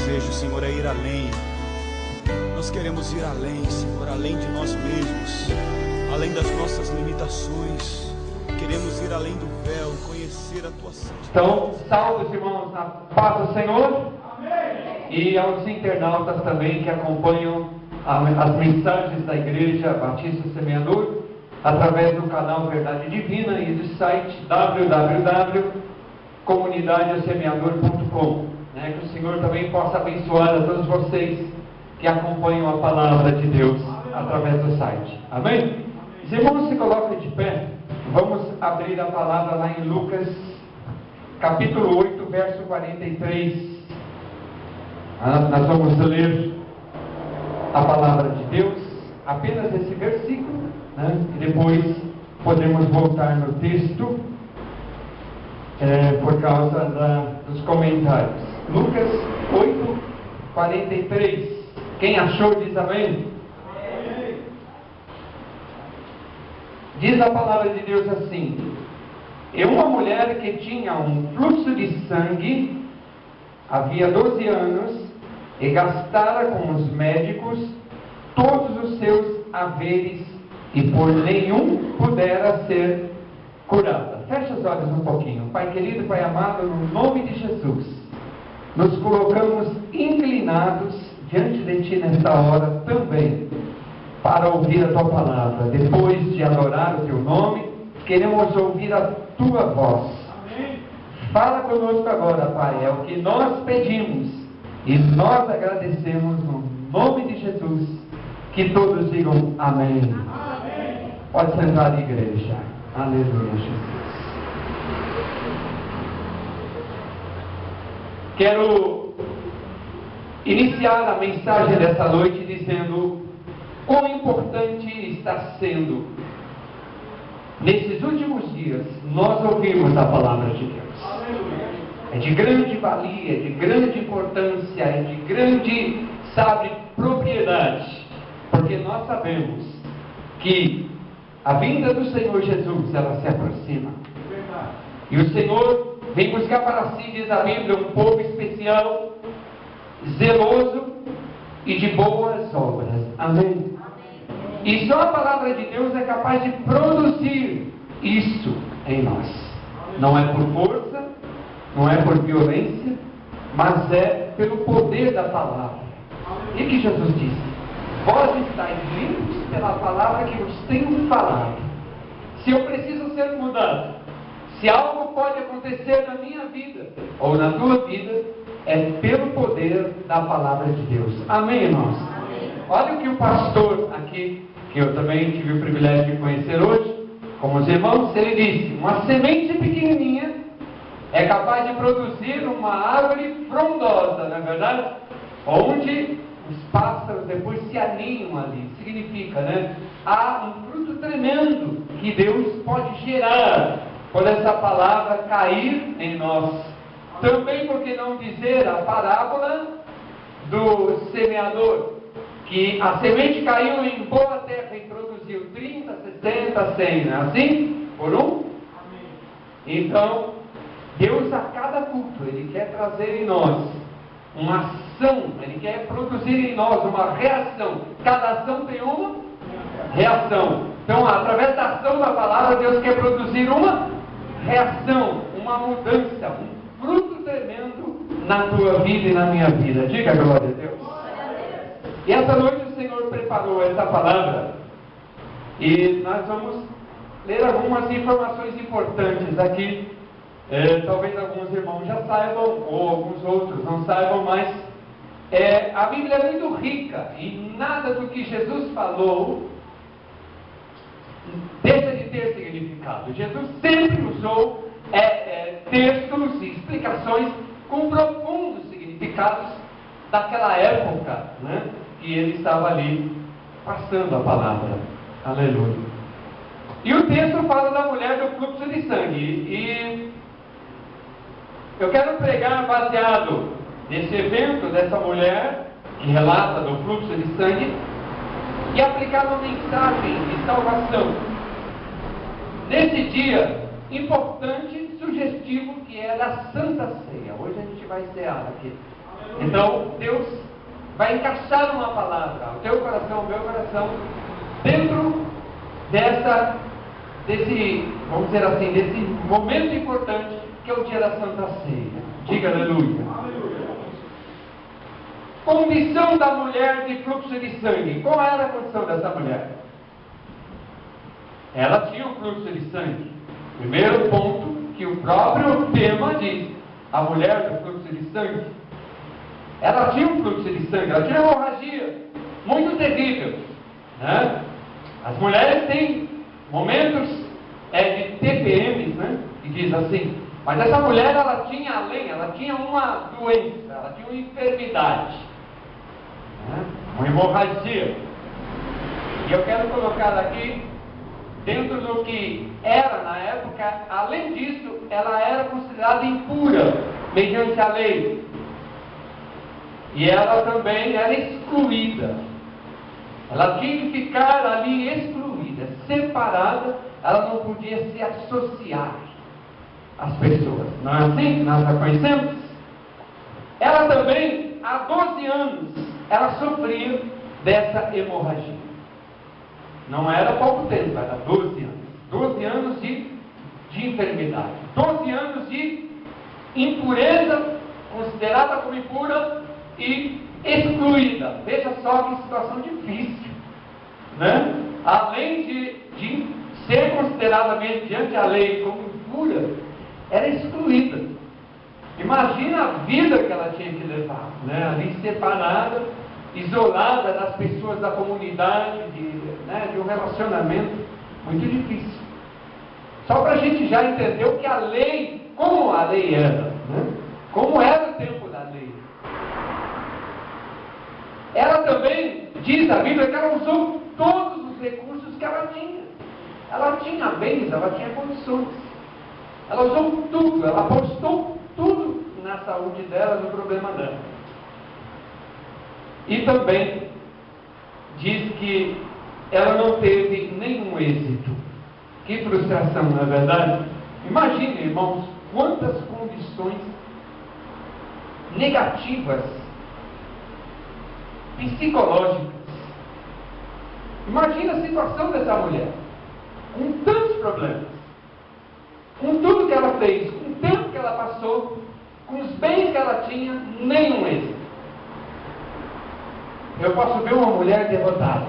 desejo, Senhor, é ir além. Nós queremos ir além, Senhor, além de nós mesmos, além das nossas limitações. Queremos ir além do véu, conhecer a Tua santidade. Então, salve os irmãos na paz do Senhor. Amém. E aos internautas também que acompanham as mensagens da Igreja Batista Semeador através do canal Verdade Divina e do site www.comunidadesemeador.com. Que o Senhor também possa abençoar a todos vocês que acompanham a palavra de Deus através do site. Amém? Os irmãos se colocam de pé. Vamos abrir a palavra lá em Lucas capítulo 8, verso 43. Nós vamos ler a palavra de Deus, apenas esse versículo, e depois podemos voltar no texto por causa dos comentários. Lucas 8, 43. Quem achou diz amém? Amém. Diz a palavra de Deus assim: e uma mulher que tinha um fluxo de sangue havia 12 anos e gastara com os médicos todos os seus haveres e por nenhum pudera ser curada. Fecha os olhos um pouquinho. Pai querido, Pai amado, no nome de Jesus, nos colocamos inclinados diante de Ti nesta hora também, para ouvir a Tua palavra. Depois de adorar o Teu nome, queremos ouvir a Tua voz. Amém. Fala conosco agora, Pai, é o que nós pedimos e nós agradecemos no nome de Jesus. Que todos digam amém. Amém. Pode sentar, igreja. Aleluia, Jesus. Quero iniciar a mensagem dessa noite dizendo quão importante está sendo, nesses últimos dias, nós ouvirmos a palavra de Deus. É de grande valia, é de grande importância, é de grande, propriedade, porque nós sabemos que a vinda do Senhor Jesus, ela se aproxima. E o Senhor vem buscar para si, diz a Bíblia, um povo especial, zeloso e de boas obras. Amém? E só a palavra de Deus é capaz de produzir isso em nós. Não é por força, não é por violência, mas é pelo poder da palavra. E que Jesus disse: vós estáis limpos pela palavra que vos tenho falado. Se eu preciso ser mudado, se algo pode acontecer na minha vida ou na tua vida, é pelo poder da palavra de Deus. Amém, irmãos? Amém. Olha o que o pastor aqui, que eu também tive o privilégio de conhecer hoje, como os irmãos, ele disse: uma semente pequenininha é capaz de produzir uma árvore frondosa, não é verdade? Onde os pássaros depois se aninham ali. Significa, há um fruto tremendo que Deus pode gerar quando essa palavra cair em nós. Também, por que não dizer a parábola do semeador, que a semente caiu em boa terra e produziu 30, 60, 100, não é assim? Por um? Amém. Então, Deus a cada culto, Ele quer trazer em nós uma ação, Ele quer produzir em nós uma reação. Cada ação tem uma reação. Então, através da ação da palavra, Deus quer produzir uma reação, uma mudança, um fruto tremendo na tua vida e na minha vida. Diga glória a Deus. E essa noite o Senhor preparou essa palavra e nós vamos ler algumas informações importantes aqui. Talvez alguns irmãos já saibam, ou alguns outros não saibam, mas a Bíblia é muito rica e nada do que Jesus falou deixa de ter significado. Jesus sempre usou textos e explicações com profundos significados daquela época, que ele estava ali passando a palavra. Aleluia. E o texto fala da mulher do fluxo de sangue. E eu quero pregar baseado nesse evento dessa mulher que relata do fluxo de sangue e aplicar uma mensagem de salvação nesse dia importante, sugestivo, que é da Santa Ceia. Hoje a gente vai cear aqui. Então, Deus vai encaixar uma palavra, o teu coração, o meu coração, dentro desse, vamos dizer assim, desse momento importante que é o dia da Santa Ceia. Diga aleluia. Condição da mulher de fluxo de sangue. Qual era a condição dessa mulher? Ela tinha um fluxo de sangue. Primeiro ponto que o próprio tema diz: a mulher do fluxo de sangue. Ela tinha um fluxo de sangue, ela tinha uma hemorragia muito terrível, né? As mulheres têm momentos de TPMs, né? Que diz assim. Mas essa mulher, ela tinha uma doença, ela tinha uma enfermidade, né? Uma hemorragia. E eu quero colocar aqui, dentro do que era na época, além disso, ela era considerada impura, mediante a lei. E ela também era excluída. Ela tinha que ficar ali excluída, separada, ela não podia se associar às pessoas. Não é assim? Nós a conhecemos? Ela também, há 12 anos, ela sofria dessa hemorragia. Não era pouco tempo, era 12 anos. 12 anos de enfermidade. 12 anos de impureza, considerada como impura e excluída. Veja só que situação difícil, né? Além de ser considerada mediante a lei como impura, era excluída. Imagina a vida que ela tinha que levar, né? Ali separada, isolada das pessoas da comunidade, de um relacionamento muito difícil. Só para a gente já entender o que a lei, como a lei era, né? Como era o tempo da lei. Ela também, diz a Bíblia, que ela usou todos os recursos que ela tinha. Ela tinha bens, ela tinha condições. Ela usou tudo, ela apostou tudo na saúde dela, no problema dela. E também diz que ela não teve nenhum êxito. Que frustração, não é verdade? Imagine, irmãos, quantas condições negativas, psicológicas. Imagine a situação dessa mulher, com tantos problemas, com tudo que ela fez, com o tempo que ela passou, com os bens que ela tinha, nenhum êxito. Eu posso ver uma mulher derrotada,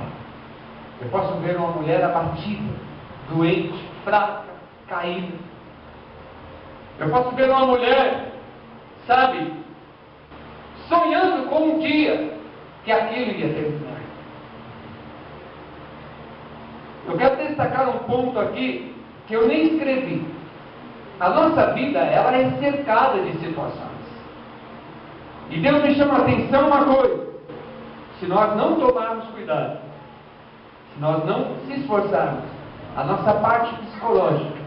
eu posso ver uma mulher abatida, doente, fraca, caída. Eu posso ver uma mulher, sabe, sonhando com um dia que aquilo ia terminar. Eu quero destacar um ponto aqui que eu nem escrevi. A nossa vida, ela é cercada de situações. E Deus me chama a atenção uma coisa: se nós não tomarmos cuidado, se nós não se esforçarmos, a nossa parte psicológica,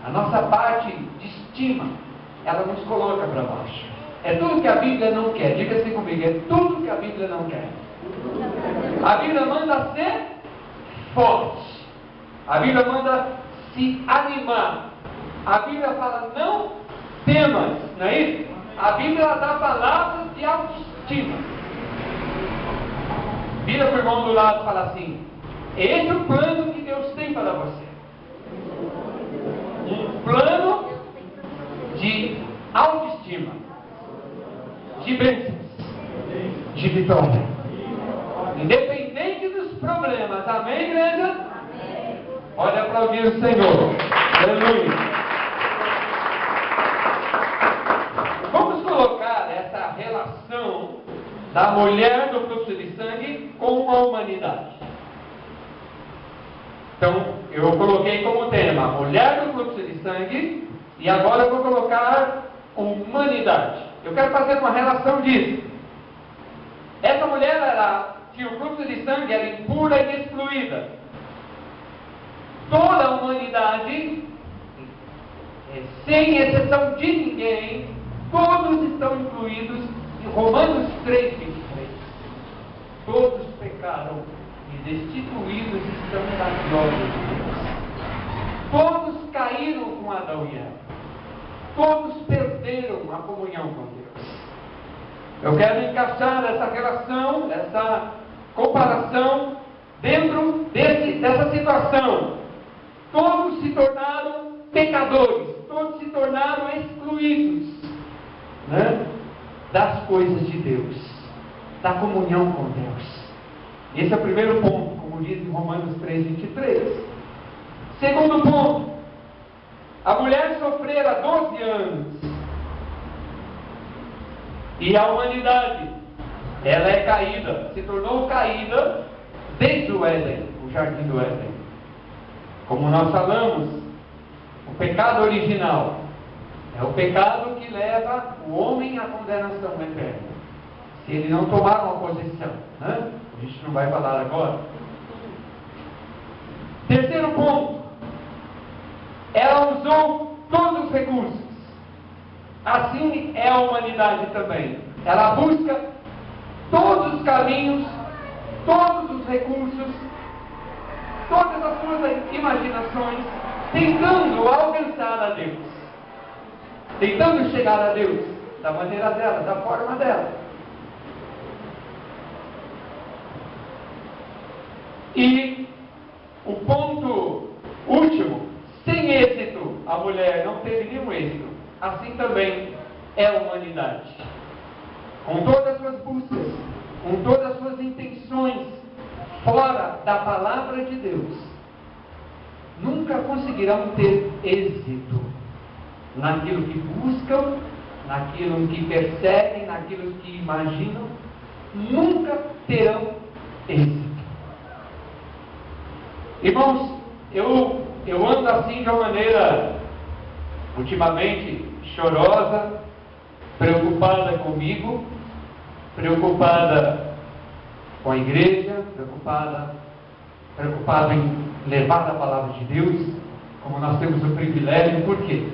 a nossa parte de estima, ela nos coloca para baixo. É tudo que a Bíblia não quer. Diga assim comigo: é tudo que a Bíblia não quer. A Bíblia manda ser forte. A Bíblia manda se animar. A Bíblia fala: não temas, não é isso? A Bíblia dá palavras de autoestima. Vira para o irmão do lado e fala assim: esse é o plano que Deus tem para você. Um plano de autoestima, de bênçãos, de vitória. Independente dos problemas. Amém, igreja? Amém. Olha para ouvir o Senhor. Aleluia. Vamos colocar essa relação da mulher do fluxo de sangue com a humanidade. Então, eu coloquei como tema mulher do fluxo de sangue, e agora eu vou colocar humanidade. Eu quero fazer uma relação disso. Essa mulher, ela tinha um fluxo de sangue, era impura e excluída. Toda a humanidade, sem exceção de ninguém, todos estão incluídos em Romanos 3:23. Todos pecaram e destituídos estão da glória de Deus. Todos caíram com Adão e Eva. Todos perderam a comunhão com Deus. Eu quero encaixar essa relação, essa comparação dentro dessa situação. Todos se tornaram pecadores, todos se tornaram excluídos, né, das coisas de Deus, da comunhão com Deus. Esse é o primeiro ponto, como diz em Romanos 3:23. Segundo ponto, a mulher sofrera 12 anos, e a humanidade, ela é caída, se tornou caída desde o Éden, o jardim do Éden. Como nós falamos, o pecado original é o pecado que leva o homem à condenação eterna, se ele não tomar uma posição, né? A gente não vai falar agora. Terceiro ponto, ela usou todos os recursos. Assim é a humanidade também. Ela busca todos os caminhos, todos os recursos, todas as suas imaginações, tentando alcançar a Deus, tentando chegar a Deus, da maneira dela, da forma dela. E o ponto último, sem êxito, a mulher não teve nenhum êxito. Assim também é a humanidade. Com todas as suas buscas, com todas as suas intenções, fora da palavra de Deus, nunca conseguirão ter êxito naquilo que buscam, naquilo que perseguem, naquilo que imaginam. Nunca terão êxito. Irmãos, eu ando assim de uma maneira, ultimamente, chorosa, preocupada comigo, preocupada com a igreja, preocupado em levar a palavra de Deus, como nós temos o privilégio. Por quê?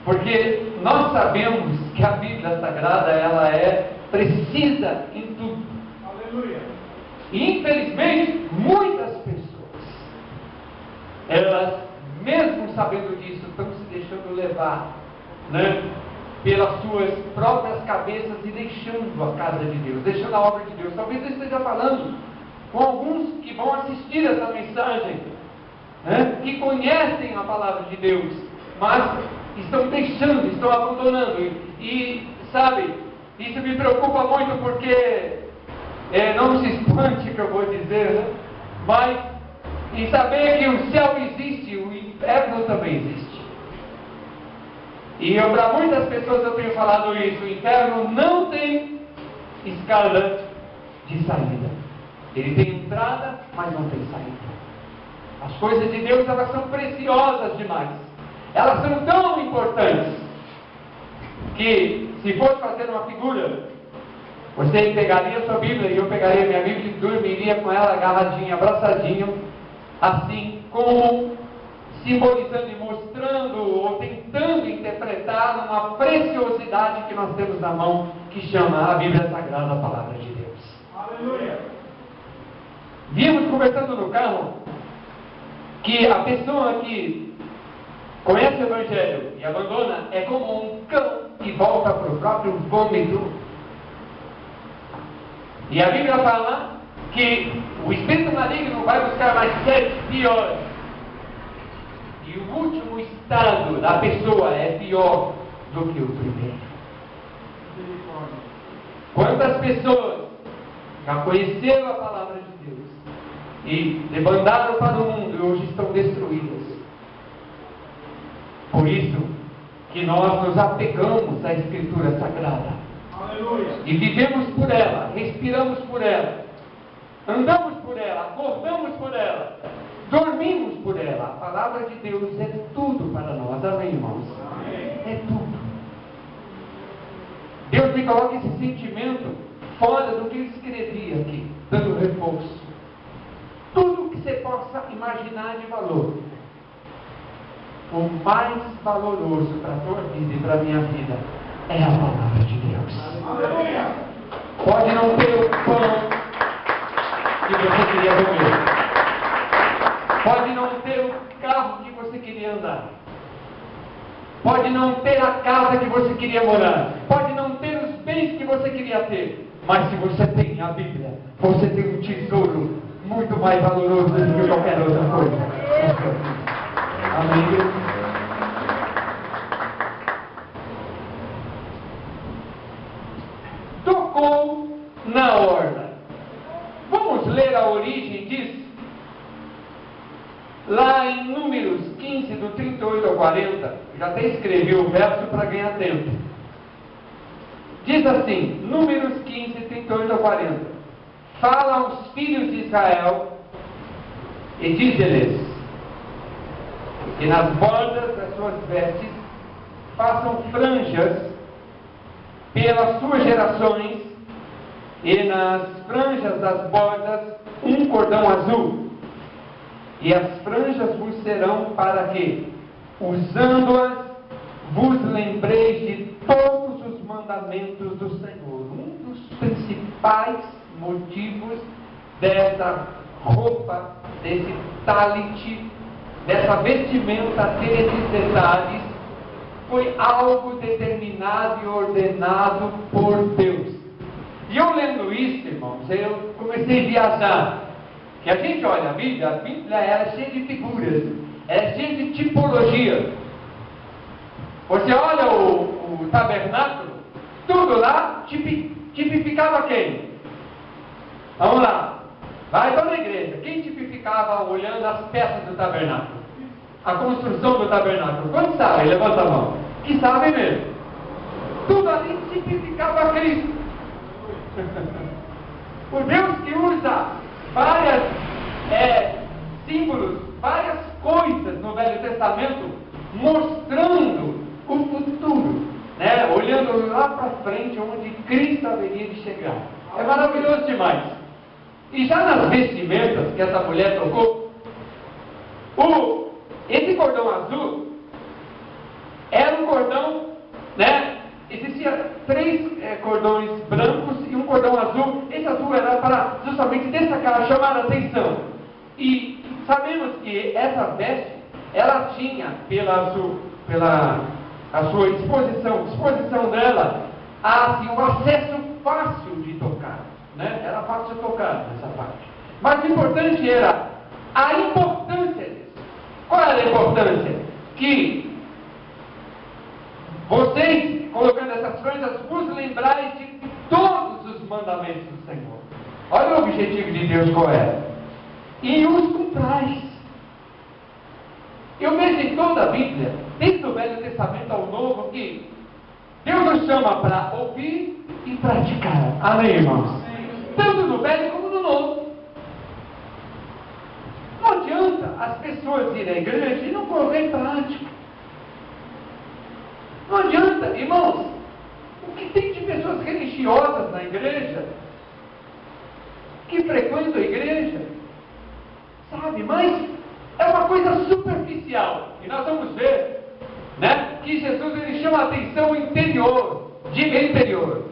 Porque nós sabemos que a Bíblia Sagrada, ela é precisa em tudo. Aleluia. E infelizmente, muitas pessoas, elas, mesmo sabendo disso, estão se deixando levar, né, pelas suas próprias cabeças e deixando a casa de Deus, deixando a obra de Deus. Talvez eu esteja falando com alguns que vão assistir essa mensagem, né, que conhecem a palavra de Deus, mas estão deixando, estão abandonando. E sabe, isso me preocupa muito, porque não se espante o que eu vou dizer, né, mas em saber que o céu existe, o inferno também existe. E para muitas pessoas eu tenho falado isso: o inferno não tem escada de saída. Ele tem entrada, mas não tem saída. As coisas de Deus, elas são preciosas demais. Elas são tão importantes que, se fosse fazer uma figura, você pegaria a sua Bíblia e eu pegaria a minha Bíblia e dormiria com ela agarradinha, abraçadinho, assim como simbolizando e mostrando ou tentando interpretar uma preciosidade que nós temos na mão, que chama a Bíblia Sagrada, a Palavra de Deus. Aleluia! Vimos conversando no carro que a pessoa que conhece o Evangelho e abandona é como um cão que volta para o próprio vômito. E a Bíblia fala que o espírito maligno vai buscar mais 7 piores. E o último estado da pessoa é pior do que o primeiro. Quantas pessoas já conheceram a palavra de Deus e levantaram para o mundo e hoje estão destruídas? Por isso que nós nos apegamos à Escritura Sagrada. Aleluia. E vivemos por ela, respiramos por ela, andamos por ela, acordamos por ela, dormimos por ela. A palavra de Deus é tudo para nós. Amém, irmãos? Amém. É tudo. Deus me coloca esse sentimento fora do que eu escrevi aqui, dando reforço. Tudo que você possa imaginar de valor, o mais valoroso para a tua vida e para a minha vida é a palavra de Deus. Aleluia. Pode não ter o pão que você queria comer, pode não ter o carro que você queria andar, pode não ter a casa que você queria morar, pode não ter os bens bens que você queria ter. Mas se você tem a Bíblia, você tem um tesouro muito mais valoroso do que qualquer outra coisa. Amém? Tocou na orla. Vamos ler a origem disso? Lá em Números 15, do 38 ao 40, já até escrevi o verso para ganhar tempo. Diz assim, Números 15, 38 ao 40. Fala aos filhos de Israel e diz-lhes que nas bordas das suas vestes façam franjas pelas suas gerações, e nas franjas das bordas um cordão azul. E as franjas vos serão para que, usando-as, vos lembreis de todos os mandamentos do Senhor. Um dos principais motivos dessa roupa, desse talit, dessa vestimenta ter esses detalhes, foi algo determinado e ordenado por Deus. E eu lendo isso, irmãos, eu comecei a viajar. Que a gente olha a Bíblia é cheia de figuras, é cheia de tipologia. Você olha o tabernáculo, tudo lá tipificava quem? Vamos lá, vai para a igreja. Quem tipificava olhando as peças do tabernáculo? A construção do tabernáculo. Quantos sabem? Levanta a mão. Que sabem mesmo. Tudo ali tipificava Cristo. O Deus que usa várias símbolos, várias coisas no Velho Testamento, mostrando o futuro, né? Olhando lá para frente, onde Cristo haveria de chegar. É maravilhoso demais. E já nas vestimentas que essa mulher trocou, esse cordão azul era um cordão, né? Existia 3 cordões brancos e um cordão azul. Esse azul era para justamente destacar, chamar a atenção. E sabemos que essa veste, ela tinha, pela a sua disposição dela, assim, um acesso fácil de tocar, né? Era fácil de tocar nessa parte. Mas o importante era a importância disso. Qual era a importância? Que vocês, colocando essas franjas, vos lembrais de todos os mandamentos do Senhor. Olha o objetivo de Deus qual é. E os cumprais. Eu vejo em toda a Bíblia, desde o Velho Testamento ao Novo, que Deus nos chama para ouvir e praticar. Amém, irmãos? Tanto no Velho como no Novo. Não adianta as pessoas irem à igreja e não colocarem em prática. Não adianta, irmãos. O que tem de pessoas religiosas na igreja, que frequentam a igreja, sabe, mas é uma coisa superficial. E nós vamos ver, né, que Jesus ele chama a atenção interior. Diga interior.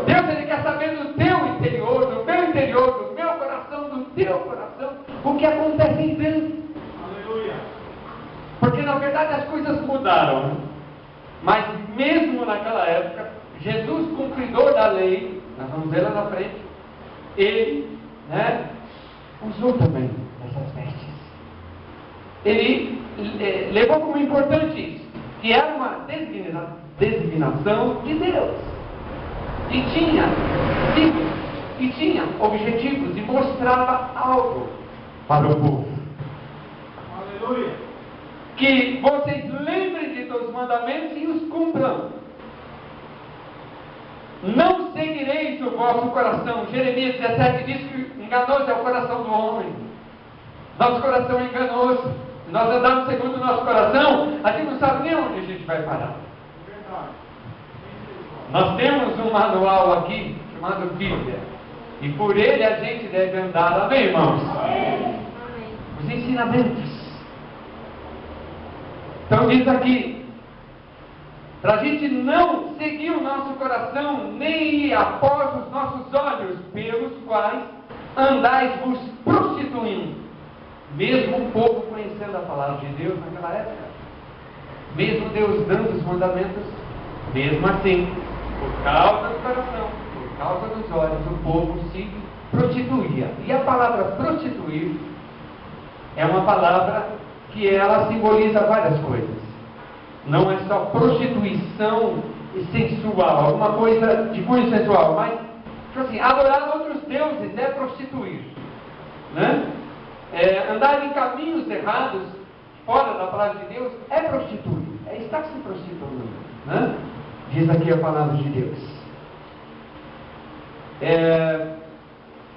Deus ele quer saber do teu interior, do meu interior, do meu coração, do teu coração, o que acontece em Deus. Aleluia. Porque na verdade as coisas mudaram. Mas mesmo naquela época, Jesus, cumpridor da lei, nós vamos ver lá na frente, ele, né, usou também essas vestes. Ele levou como importante isso, que era uma designação de Deus. E tinha símbolos, e tinha objetivos, e mostrava algo para o povo. Aleluia! Que vocês lembrem de todos os mandamentos e os cumpram. Não seguireis o vosso coração. Jeremias 17 diz que enganoso é o coração do homem. Nosso coração é enganoso. Se nós andarmos segundo o nosso coração, a gente não sabe nem onde a gente vai parar. Nós temos um manual aqui chamado Bíblia. E por ele a gente deve andar. Amém, irmãos? Os ensinamentos. Então diz aqui, para a gente não seguir o nosso coração, nem ir após os nossos olhos, pelos quais andais-vos prostituindo. Mesmo o povo conhecendo a palavra de Deus naquela época, mesmo Deus dando os mandamentos, mesmo assim, Por causa do coração, por causa dos olhos, o povo se prostituía. E a palavra prostituir é uma palavra que ela simboliza várias coisas. Não é só prostituição sensual, alguma coisa de cunho sensual, mas tipo assim, adorar outros deuses é prostituir, né? Andar em caminhos errados fora da palavra de Deus é prostituir, é estar se prostituindo, né? Diz aqui a palavra de Deus.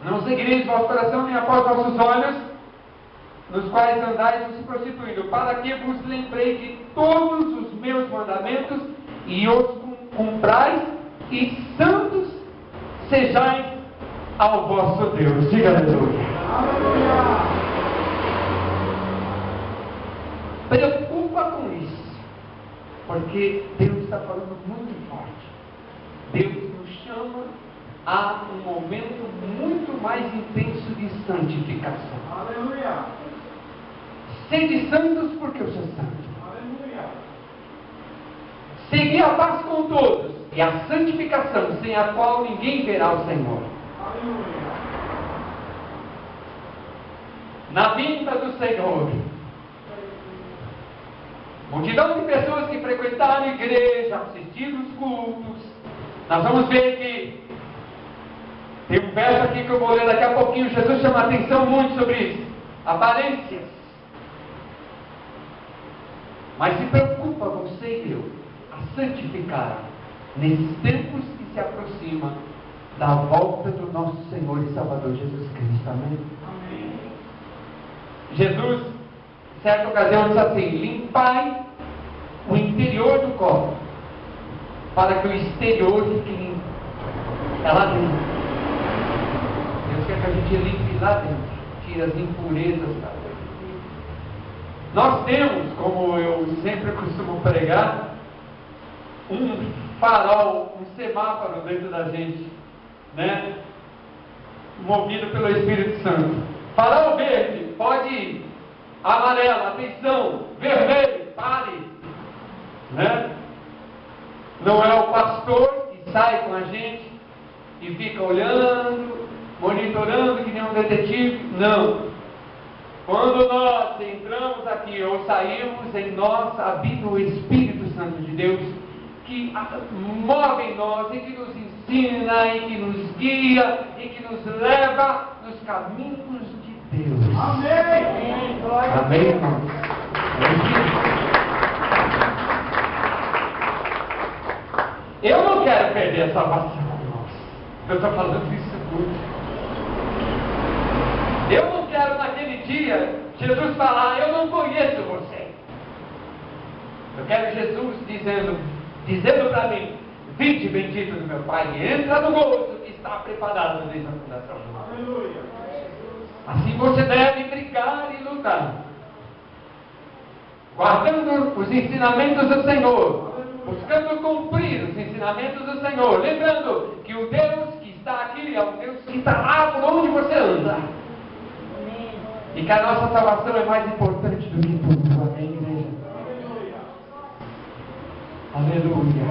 Não seguireis vosso coração nem após vossos olhos, nos quais andais se prostituindo, para que vos lembrei de todos os meus mandamentos e os cumprais, e santos sejais ao vosso Deus. Diga aleluia. Preocupa com isso, porque Deus está falando muito forte. Deus nos chama a um momento muito mais intenso de santificação. Aleluia. Sede santos, porque eu sou santo. Segui a paz com todos, e a santificação, sem a qual ninguém verá o Senhor. Na vinda do Senhor, multidão de pessoas que frequentaram a igreja, assistiram os cultos, nós vamos ver que tem um verso aqui que eu vou ler daqui a pouquinho. Jesus chama a atenção muito sobre isso, aparências. Mas se preocupa você e eu a santificar nesses tempos que se aproximam da volta do nosso Senhor e Salvador Jesus Cristo. Amém? Amém. Jesus, em certa ocasião, disse assim: limpai o interior do copo, para que o exterior fique limpo. É lá dentro. Deus quer que a gente limpe lá dentro, tire as impurezas da dentro. Nós temos, como eu sempre costumo pregar, um farol, um semáforo dentro da gente, né? Movido pelo Espírito Santo. Farol verde, pode ir. Amarelo, atenção. Vermelho, pare. Né? Não é o pastor que sai com a gente e fica olhando, monitorando que nem um detetive. Não. Quando nós entramos aqui ou saímos, em nós habita o Espírito Santo de Deus, que move em nós e que nos ensina e que nos guia e que nos leva nos caminhos de Deus. Amém! Amém, irmãos? Eu não quero perder a salvação, irmãos. Eu estou falando isso muito. Eu não quero naquele dia Jesus falar: eu não conheço você. Eu quero Jesus dizendo para mim: vinde bendito do meu Pai, e entra no gozo que está preparado desde a fundação do mundo. Aleluia. Assim você deve brigar e lutar, guardando os ensinamentos do Senhor, buscando cumprir os ensinamentos do Senhor, lembrando que o Deus que está aqui é o Deus que está lá por onde você anda. E que a nossa salvação é mais importante do que tudo. Amém, igreja? Aleluia.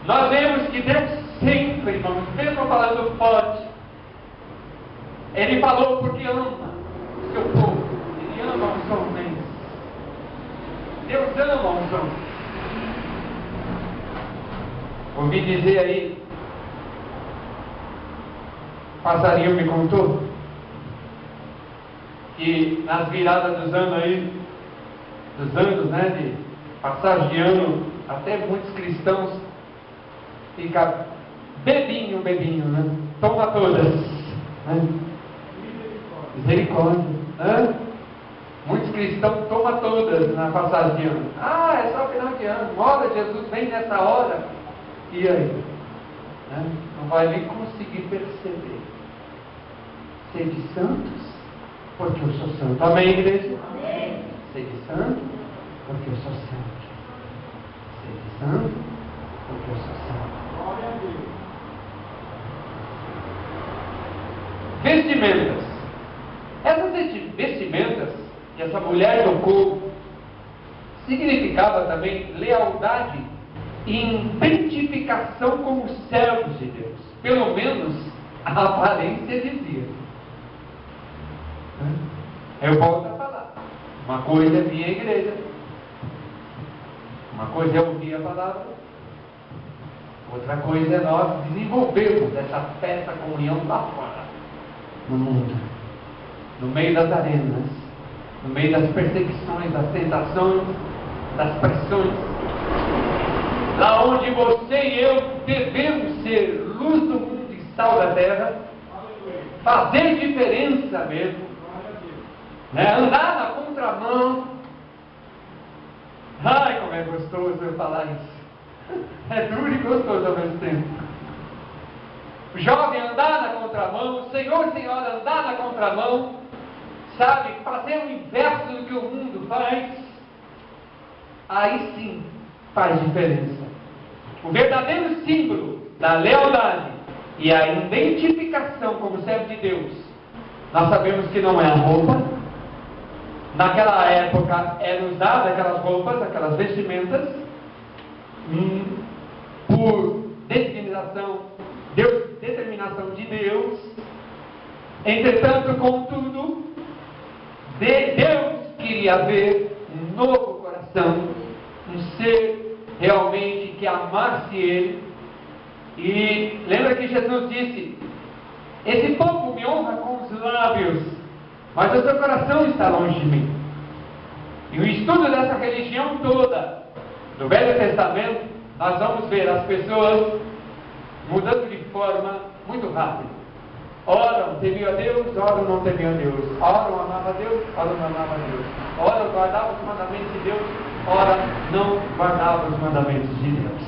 Nós vemos que Deus sempre, irmãos, mesmo falando forte, Ele falou porque ama o seu povo. Ele ama os homens. Deus ama os homens. Ouvi dizer aí, passarinho me contou, que nas viradas dos anos aí, né, de passagem de ano, até muitos cristãos ficam bebinho, né? Toma todas, né? Misericórdia, né? Muitos cristãos tomam todas na passagem de ano. Ah, é só final de ano, ora, Jesus vem nessa hora, e aí? Né? Não vai nem conseguir perceber. Sede santos, porque eu sou santo. Amém, igreja? Amém. Sede santo, porque eu sou santo. Sede santo, porque eu sou santo. Glória a Deus. Vestimentas. Essas vestimentas que essa mulher tocou significava também lealdade identificação como servos de Deus. Pelo menos a aparência dizia. Eu volto a falar. Uma coisa é vir à igreja. Uma coisa é ouvir a palavra. Outra coisa é nós desenvolvermos essa fé, essa comunhão lá fora, no mundo, no meio das arenas, no meio das perseguições, das tentações, das pressões, lá onde você e eu devemos ser luz do mundo e sal da terra, fazer diferença mesmo, né? Andar na contramão. Ai, como é gostoso eu falar isso. É duro e gostoso ao mesmo tempo. O jovem andar na contramão, o senhor e senhora andar na contramão, sabe, fazer o inverso do que o mundo faz, aí sim faz diferença. O verdadeiro símbolo da lealdade e a identificação como servo de Deus, nós sabemos que não é a roupa. Naquela época eram usadas aquelas roupas, aquelas vestimentas, por determinação de Deus. Entretanto, contudo, Deus queria ver um novo coração, um ser realmente que amasse Ele. E lembra que Jesus disse: esse povo me honra com os lábios, mas o seu coração está longe de mim. E o estudo dessa religião toda, do Velho Testamento, nós vamos ver as pessoas mudando de forma muito rápida. Ora temiam a Deus, ora não temiam a Deus. Ora amava a Deus, ora não amava a Deus. Ora guardava os mandamentos de Deus, ora não guardava os mandamentos de Deus.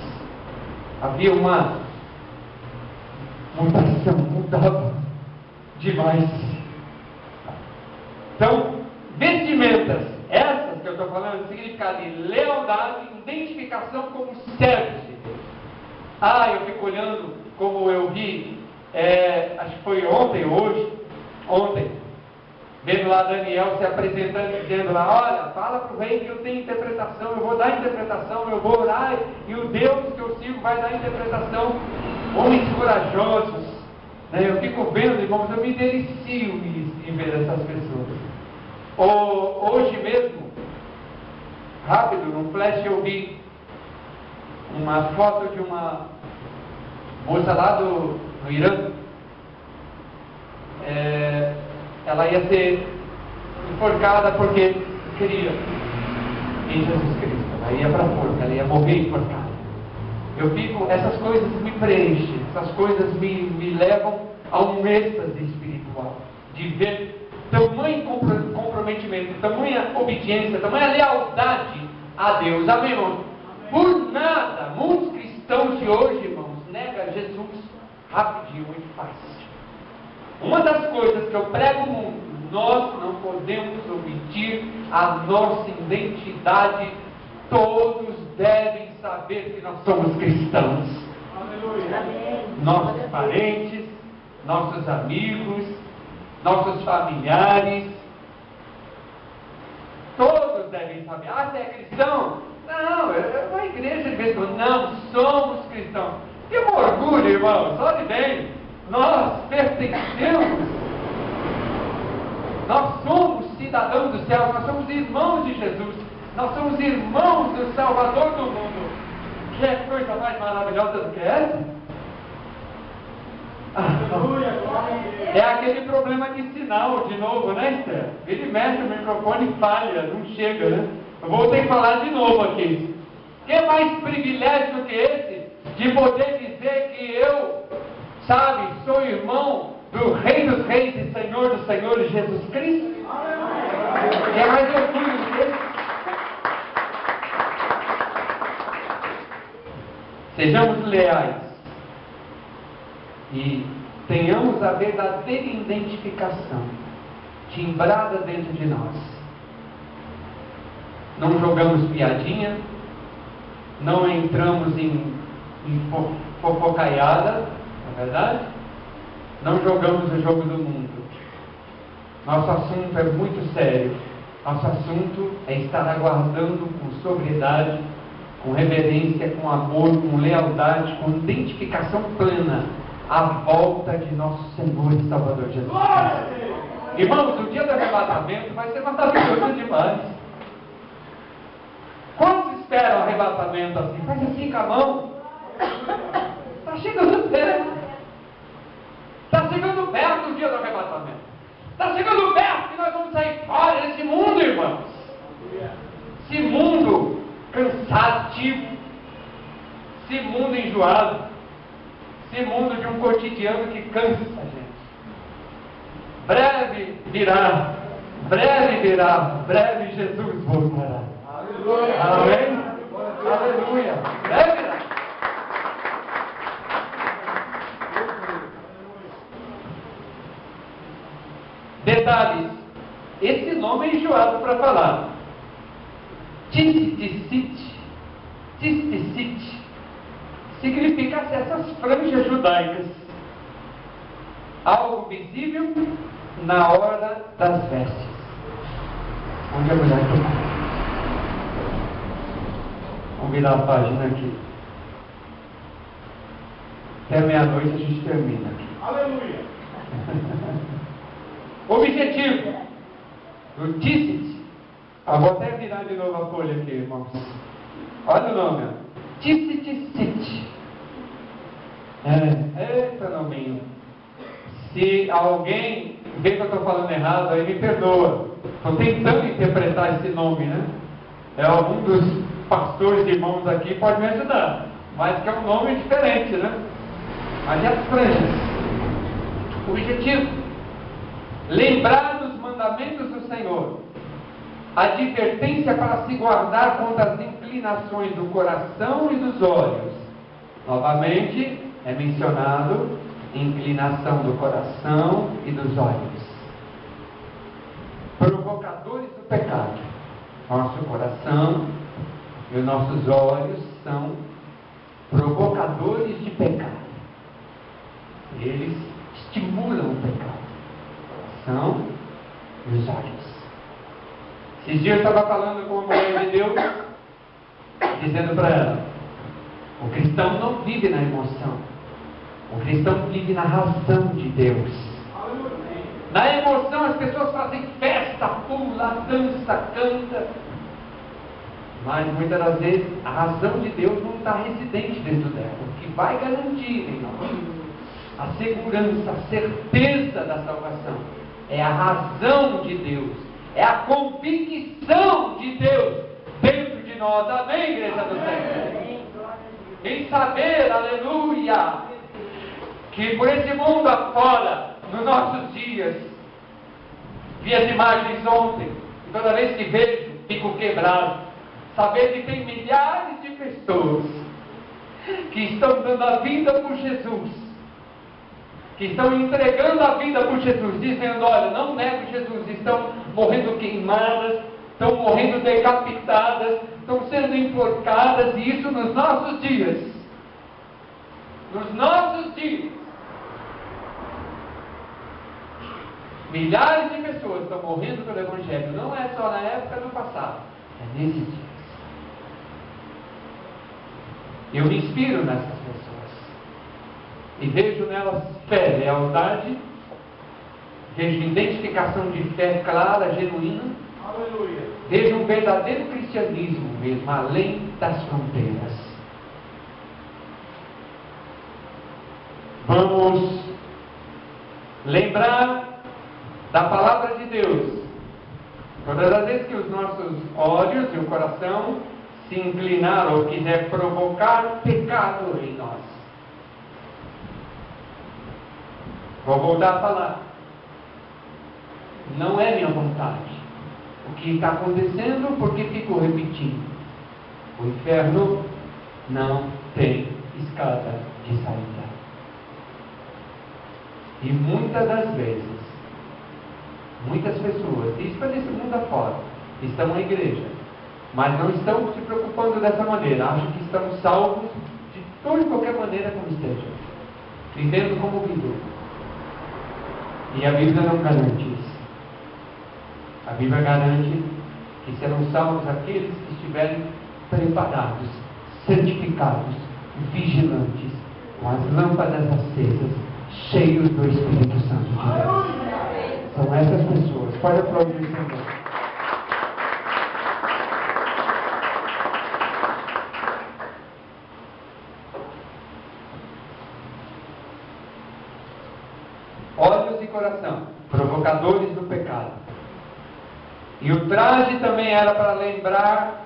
Havia uma mutação, mudava demais. Então, vestimentas, essas que eu estou falando, significado de lealdade, identificação como servos de Deus. Eu fico olhando como eu vi, acho que foi ontem, vendo lá Daniel se apresentando, dizendo lá: olha, fala para o rei que eu tenho interpretação, eu vou dar interpretação, eu vou orar, e o Deus que eu sigo vai dar interpretação. Homens corajosos, né? Eu fico vendo, irmãos, eu me delicio em ver essas pessoas. Hoje mesmo, rápido, num flash, eu vi uma foto de uma moça lá no Irã. Ela ia ser enforcada porque queria em Jesus Cristo. Ela ia para a forca, ela ia morrer enforcada. Essas coisas me preenchem, essas coisas me levam a um êxtase espiritual, de ver tamanho comprometimento, tamanha obediência, tamanha lealdade a Deus. Amém, irmãos? Por nada, muitos cristãos de hoje, irmãos, negam Jesus rapidinho, muito fácil. Uma das coisas que eu prego no mundo, nós não podemos omitir a nossa identidade. Todos devem saber que nós somos cristãos. Aleluia. Nossos parentes, nossos amigos, nossos familiares, todos devem saber. Você é cristão? Não, eu vou à igreja de vez em quando. Não, somos cristãos. Que orgulho, irmãos, olhe bem, nós pertencemos, nós somos cidadãos do céu, nós somos irmãos de Jesus, nós somos irmãos do Salvador do mundo. Que é coisa mais maravilhosa do que essa? É aquele problema de sinal, de novo, né, Esther? Ele mexe o microfone e falha, não chega, né? Eu vou ter que falar de novo aqui. Que mais privilégio do que esse? De poder dizer que eu, sou irmão do Rei dos Reis e Senhor dos Senhores, Jesus Cristo? É mais orgulho do que esse? Sejamos leais e tenhamos a verdadeira identificação timbrada dentro de nós. Não jogamos piadinha, não entramos em fofocaiada, não é verdade? Não jogamos o jogo do mundo. Nosso assunto é muito sério. Nosso assunto é estar aguardando com sobriedade, com reverência, com amor, com lealdade, com identificação plena, à volta de nosso Senhor e Salvador Jesus Cristo. Irmãos, o dia do arrebatamento vai ser maravilhoso demais. Quantos esperam o arrebatamento assim? Faz assim com a mão. Está chegando perto. Está chegando perto o dia do arrebatamento. Está chegando perto que nós vamos sair fora desse mundo, irmãos. Esse mundo cansativo. Esse mundo enjoado. Esse mundo de um cotidiano que cansa a gente. Breve virá, breve Jesus voltará. Amém? Aleluia. Breve virá. Detalhes. Esse nome é enjoado para falar. Tisticite significa essas franjas judaicas. Algo visível na hora das vestes. Onde a mulher tocou. Vamos virar a página aqui. Até meia-noite a gente termina aqui. Aleluia! Objetivo do Tícite. Vou até virar de novo a folha aqui, irmãos. Olha o nome. Tícite. Eita, nominho. Se alguém vê que eu estou falando errado, aí me perdoa. Estou tentando interpretar esse nome, né? Algum dos pastores irmãos aqui pode me ajudar. Mas que é um nome diferente, né? Mas é as franjas. Objetivo: lembrar dos mandamentos do Senhor. Advertência para se guardar contra as inclinações do coração e dos olhos. Novamente, é mencionado inclinação do coração e dos olhos. Provocadores do pecado. Nosso coração e os nossos olhos são provocadores de pecado. Eles estimulam o pecado. O coração e os olhos. Esses dias eu estava falando com uma mulher de Deus, dizendo para ela: o cristão não vive na emoção. O cristão vive na razão de Deus. Na emoção as pessoas fazem festa, pula, dança, canta. Mas muitas das vezes a razão de Deus não está residente dentro dela. O que vai garantir em nós a segurança, a certeza da salvação é a razão de Deus. É a convicção de Deus dentro de nós. Amém, igreja do Senhor? Em saber, aleluia, que por esse mundo afora, nos nossos dias, vi as imagens ontem, e toda vez que vejo, fico quebrado. Saber que tem milhares de pessoas que estão dando a vida por Jesus, que estão entregando a vida por Jesus, dizendo: olha, não nego Jesus, estão morrendo queimadas, estão morrendo decapitadas, estão sendo enforcadas, e isso nos nossos dias. Nos nossos dias. Milhares de pessoas estão morrendo pelo Evangelho. Não é só na época do passado, é nesses dias. Eu me inspiro nessas pessoas e vejo nelas fé, lealdade, vejo identificação de fé clara, genuína. Aleluia. Vejo um verdadeiro cristianismo mesmo, além das fronteiras. Vamos lembrar da palavra de Deus. Todas as vezes que os nossos olhos e o coração se inclinar ou quiser provocar pecado em nós. Vou voltar a falar. Não é minha vontade. O que está acontecendo, porque fico repetindo. O inferno não tem escada de saída. E muitas das vezes, muitas pessoas, isso para esse mundo afora, estão na igreja, mas não estão se preocupando dessa maneira. Acham que estão salvos de toda e qualquer maneira como estejam, vivendo como vivem. E a Bíblia não garante isso. A Bíblia garante que serão salvos aqueles que estiverem preparados santificados, vigilantes, com as lâmpadas acesas, cheios do Espírito Santo de Deus. São essas pessoas. Pode aplaudir o Senhor. Olhos e coração, provocadores do pecado. E o traje também era para lembrar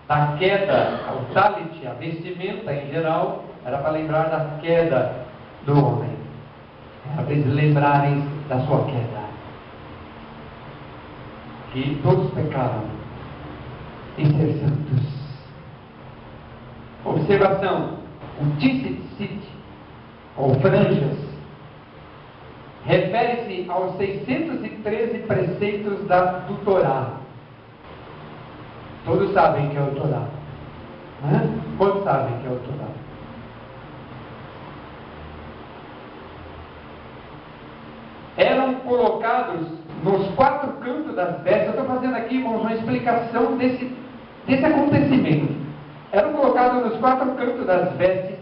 da queda, o talit, a vestimenta em geral, era para lembrar da queda do homem. Era para eles lembrarem da sua queda. Que todos pecaram em ser santos. Observação: o tzitzit, ou franjas, refere-se aos 613 preceitos do Torá. Todos sabem que é o Torá, né? Todos sabem que é o Torá. Eram colocados nos 4 cantos das vestes. Eu estou fazendo aqui, irmãos, uma explicação desse acontecimento. Eram colocados nos 4 cantos das vestes,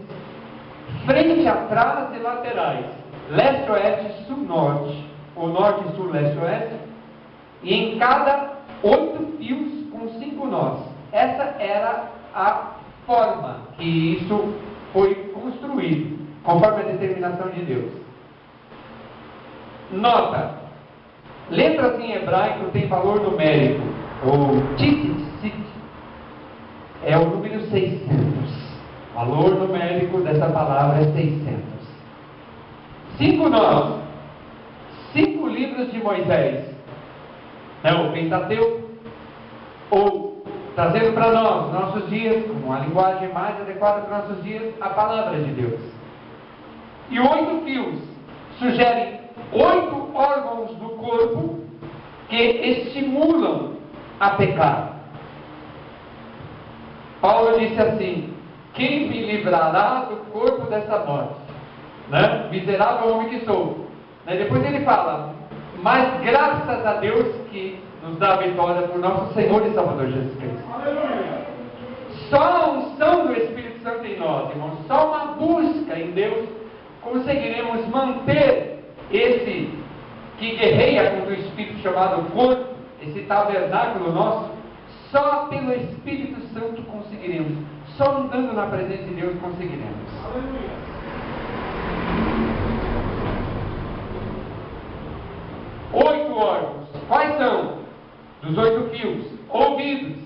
frente, atrás e laterais, leste, oeste, sul, norte, ou norte, sul, leste, oeste, e em cada 8 fios com 5 nós. Essa era a forma que isso foi construído, conforme a determinação de Deus. Nota: letras em hebraico têm valor numérico. O tzitzit é o número 600. O valor numérico dessa palavra é 600. 5 nós, 5 livros de Moisés, é o Pentateuco, ou trazendo para nós, nossos dias, com uma linguagem mais adequada para nossos dias, a palavra de Deus. E 8 fios sugerem 8 órgãos do corpo que estimulam a pecar. Paulo disse assim: quem me livrará do corpo dessa morte? Né? Miserável homem que sou. Depois ele fala: mas graças a Deus que nos dá a vitória por nosso Senhor e Salvador Jesus Cristo. Aleluia. Só a unção do Espírito Santo em nós, irmãos, só uma busca em Deus, conseguiremos manter esse que guerreia contra o Espírito chamado corpo, esse tabernáculo nosso. Só pelo Espírito Santo conseguiremos. Só andando na presença de Deus conseguiremos. Aleluia. Oito órgãos. Quais são? Dos 8 fios. Ouvidos.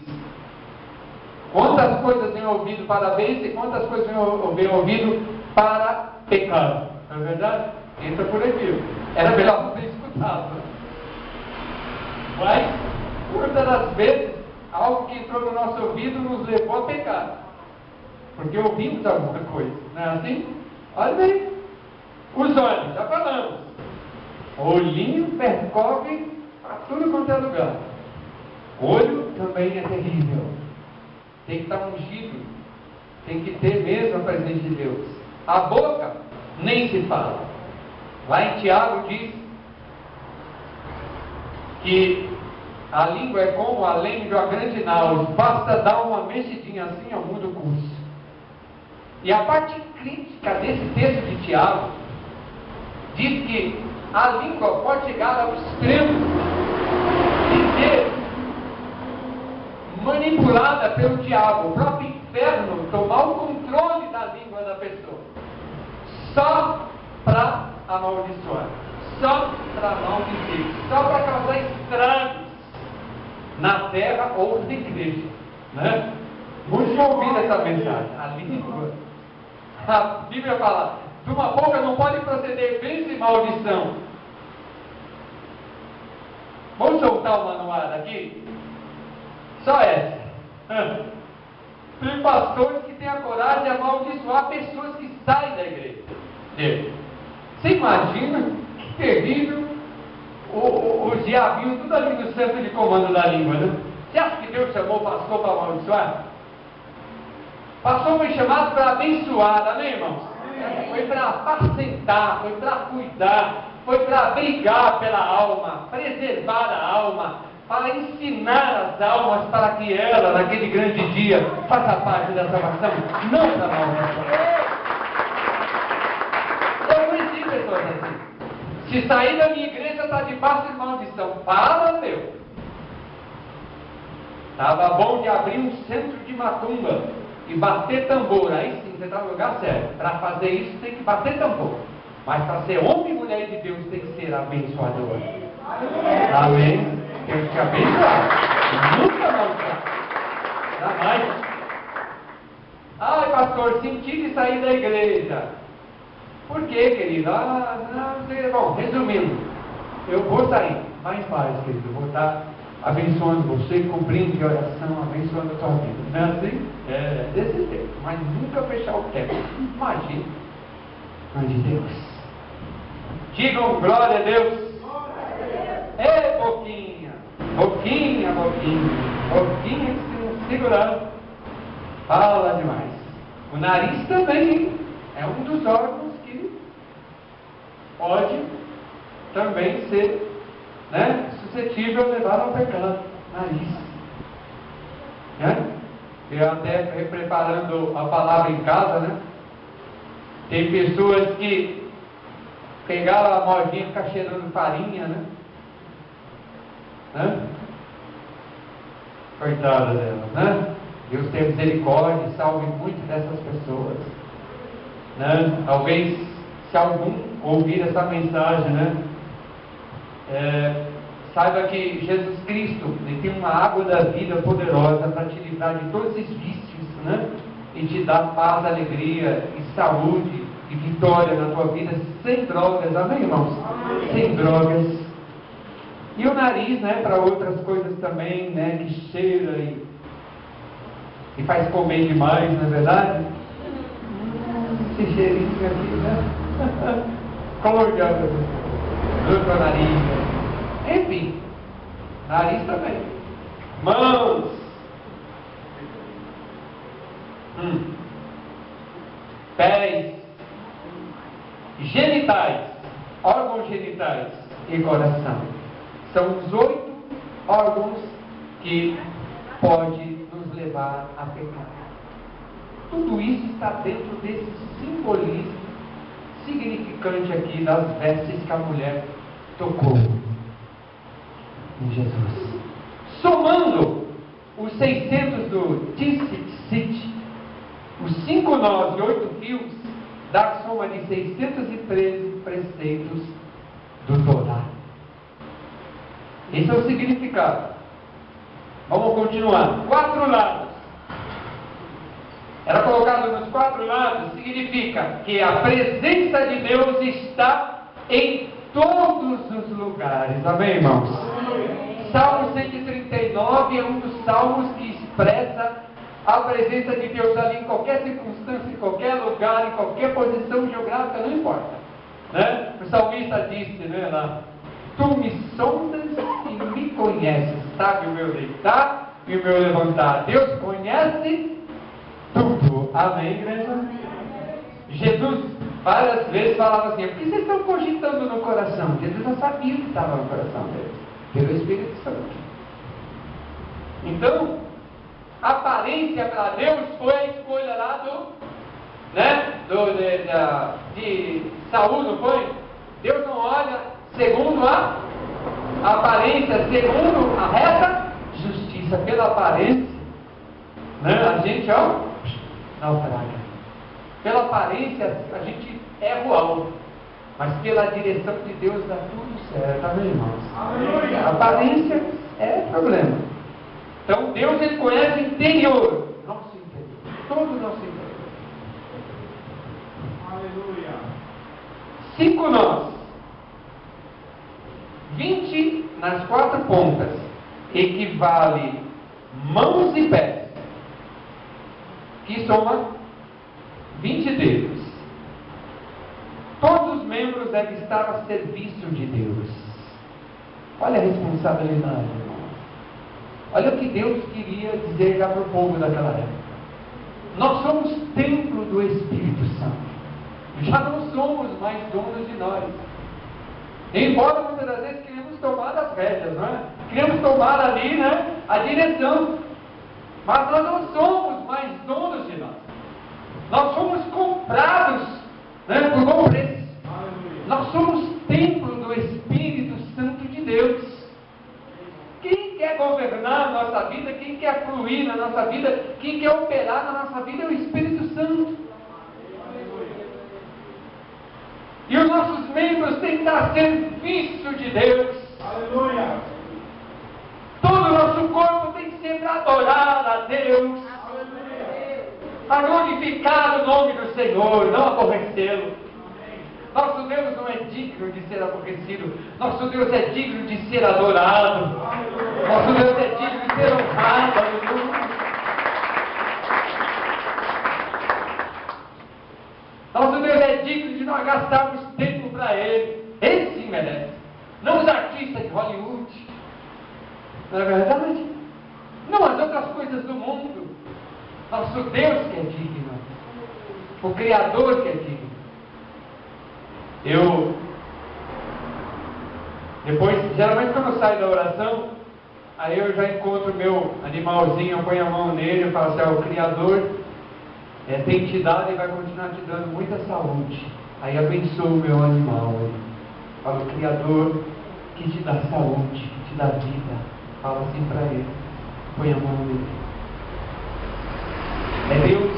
Quantas coisas vem ouvido para a bênção e quantas coisas vem ouvido para pecar? Não é verdade? Entra por aí, viu? Era melhor não ter escutado. Mas, muitas das vezes, algo que entrou no nosso ouvido nos levou a pecar. Porque ouvimos alguma coisa. Não é assim? Olha bem. Os olhos, já falamos. Olhinho percorre a tudo quanto é lugar. Olho também é terrível. Tem que estar ungido. Tem que ter mesmo a presença de Deus. A boca, nem se fala. Lá em Tiago diz que a língua é como a leme de uma grande nau. Basta dar uma mexidinha assim, ao mundo curso. E a parte crítica desse texto de Tiago diz que a língua pode chegar ao extremo de ser manipulada pelo diabo, o próprio inferno tomar o controle da língua da pessoa, só para amaldiçoar, só para maldizer, só para causar estragos na terra ou na igreja, né? Muitos já ouviram essa mensagem. A língua, a Bíblia fala: de uma boca não pode proceder bênção e maldição. Vamos soltar uma no ar aqui? Só essa. Tem pastores que têm a coragem de amaldiçoar pessoas que saem da igreja. Você imagina que terrível o diabinho, tudo ali no centro de comando da língua, né? Você acha que Deus chamou o pastor para amaldiçoar? O pastor foi chamado para abençoar, amém, irmãos? Foi para apacentar, foi para cuidar, foi para brigar pela alma, preservar a alma, para ensinar as almas para que ela, naquele grande dia, faça parte da salvação, não da maldição. Eu conheci pessoas assim. Se sair da minha igreja, está debaixo de maldição. Fala, meu. Estava bom de abrir um centro de macumba e bater tambor. Aí sim, você está no lugar certo. Para fazer isso, tem que bater tambor. Mas para ser homem e mulher de Deus, tem que ser abençoador. Amém? Tem que abençoar. Nunca maldição. Jamais. Ai, pastor, senti de sair da igreja. Por quê, querido? Não sei. Bom, resumindo, eu vou sair. Mais paz, querido. Eu vou estar abençoando você, cumprindo de oração, abençoando a tua vida. Não é assim? É desse jeito. Mas nunca fechar o teto. Imagina. Mas de Deus. Digam glória a Deus. Ei, boquinha. Boquinha, boquinha. Boquinha que se segurando. Fala demais. O nariz também é um dos órgãos que pode também ser, né, suscetível a levar ao pecado. Nariz. Né? Eu até preparando a palavra em casa, né? Tem pessoas que pegaram a modinha e ficaram cheirando farinha, né? Coitada delas, né? Deus tenha misericórdia e salve muito dessas pessoas. Né? Talvez, se algum ouvir essa mensagem, né? Saiba que Jesus Cristo, Ele tem uma água da vida poderosa para te livrar de todos esses vícios, né? E te dar paz, alegria e saúde e vitória na tua vida sem drogas, amém, irmãos? Amém. Sem drogas. E o nariz, né, para outras coisas também, né, que cheira e faz comer demais, não é verdade? Esse cheirinho aqui, né? Colocando no nariz. Enfim, nariz também. Mãos. Pés. Genitais. Órgãos genitais e coração. São os 8 órgãos que podem nos levar a pecar. Tudo isso está dentro desse simbolismo significante aqui das vestes que a mulher tocou em Jesus. Somando os 600 do Tzitzit, os 5 nós e 8 fios, dá a soma de 613 preceitos do Torá. Esse é o significado. Vamos continuar. 4 lados. Era colocado nos 4 lados, significa que a presença de Deus está em todos os lugares. Amém, irmãos? Salmo 139 é um dos salmos que expressa a presença de Deus ali em qualquer circunstância, em qualquer lugar, em qualquer posição geográfica, não importa. Né? O salmista disse, né, lá: Tu me sondas e me conheces, sabe o meu deitar e o meu levantar. Deus conhece tudo. Amém, igreja? Jesus várias vezes falava assim: por que vocês estão cogitando no coração? Jesus já sabia o que estava no coração deles, pelo Espírito Santo. Então, a aparência para Deus foi a escolha lá de Saul, não foi? Deus não olha segundo a aparência, segundo a reta justiça. Pela aparência, né? A gente, naufraga. Pela aparência, a gente erra o alvo, mas pela direção de Deus dá tudo certo. Amém, irmãos? Amém. A aparência é problema. Então, Deus, Ele conhece o interior, nosso interior, todo o nosso interior. Aleluia. 5 nós, 20 nas 4 pontas, equivale mãos e pés, que soma 20 dedos. Todos os membros devem estar a serviço de Deus. Olha a responsabilidade, irmãos. Olha o que Deus queria dizer já para o povo daquela época. Nós somos templo do Espírito Santo. Já não somos mais donos de nós. Embora muitas das vezes queremos tomar das rédeas, não é? queremos tomar ali, né, a direção. Mas nós não somos mais donos de nós. Nós fomos comprados, né, por bom preço. Nós somos templo do Espírito Santo de Deus. Quem quer governar a nossa vida, quem quer fluir na nossa vida, quem quer operar na nossa vida é o Espírito Santo. E os nossos membros têm que estar a serviço de Deus. Aleluia. Todo o nosso corpo tem que sempre adorar a Deus, a glorificar o nome do Senhor, não aborrecê-lo. Nosso Deus não é digno de ser aborrecido. Nosso Deus é digno de ser adorado. Nosso Deus é digno de ser honrado. Aleluia. Nosso Deus é digno de nós gastarmos tempo para Ele. Ele sim merece. Não os artistas de Hollywood. Não é verdade? Não as outras coisas do mundo. Nosso Deus que é digno. O Criador que é digno. Depois, geralmente quando eu saio da oração, aí eu já encontro o meu animalzinho, eu ponho a mão nele e falo assim, o Criador tem te dado e vai continuar te dando muita saúde. Aí abençoo o meu animal. Falo, Criador que te dá saúde, que te dá vida. Fala assim para ele, põe a mão nele. É Deus,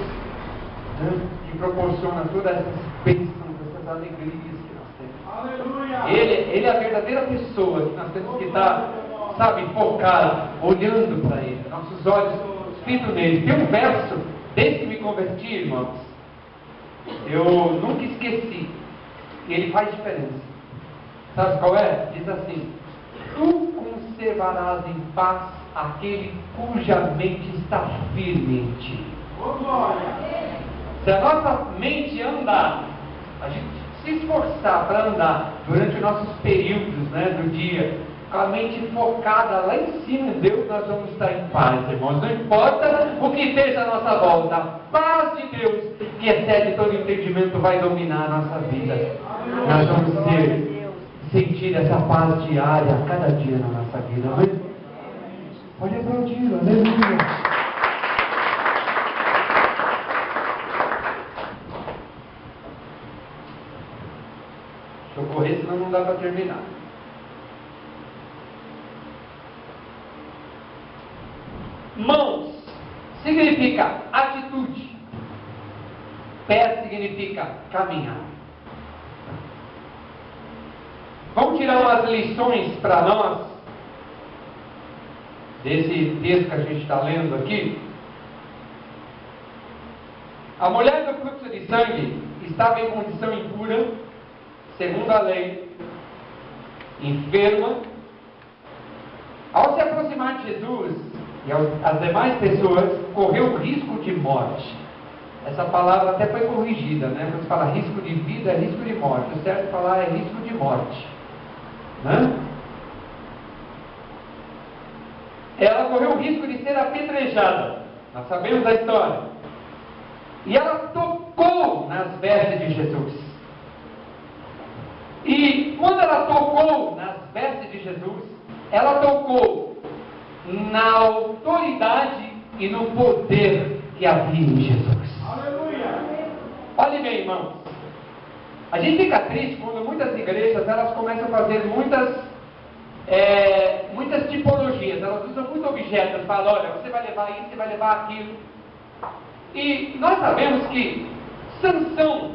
né, que proporciona todas essas bênçãos, essas alegrias que nós temos. Aleluia. Ele é a verdadeira pessoa que nós temos que estar, sabe, focado, olhando para Ele, nossos olhos fitos nele. Tem um verso, desde que me converti, irmãos, eu nunca esqueci, e ele faz diferença. Sabe qual é? Diz assim, tu conservarás em paz aquele cuja mente está firme em ti. Se a nossa mente andar, a gente se esforçar para andar durante os nossos períodos, né, do dia, com a mente focada lá em cima em Deus, nós vamos estar em paz, irmãos. Não importa o que esteja à nossa volta, a paz de Deus, que excede todo entendimento, vai dominar a nossa vida. Nós vamos sentir essa paz diária a cada dia na nossa vida, amém? Pode aplaudir, aleluia. Deixa eu correr, senão não dá para terminar. Mãos significa atitude. Pé significa caminhar. Vamos tirar umas lições para nós desse texto que a gente está lendo aqui. A mulher do fluxo de sangue estava em condição impura, segundo a lei, enferma. Ao se aproximar de Jesus e as demais pessoas, correu risco de morte. Essa palavra até foi corrigida, né? Quando se fala risco de vida, é risco de morte. O certo falar é risco de morte, né? Ela correu o risco de ser apedrejada. Nós sabemos a história. E ela tocou nas vestes de Jesus. E quando ela tocou nas vestes de Jesus, ela tocou na autoridade e no poder que havia em Jesus. Aleluia! Olhe bem, irmãos. A gente fica triste quando muitas igrejas elas começam a fazer muitas tipologias. Elas usam muitos objetos. Falam, olha, você vai levar isso, você vai levar aquilo. E nós sabemos que Sansão,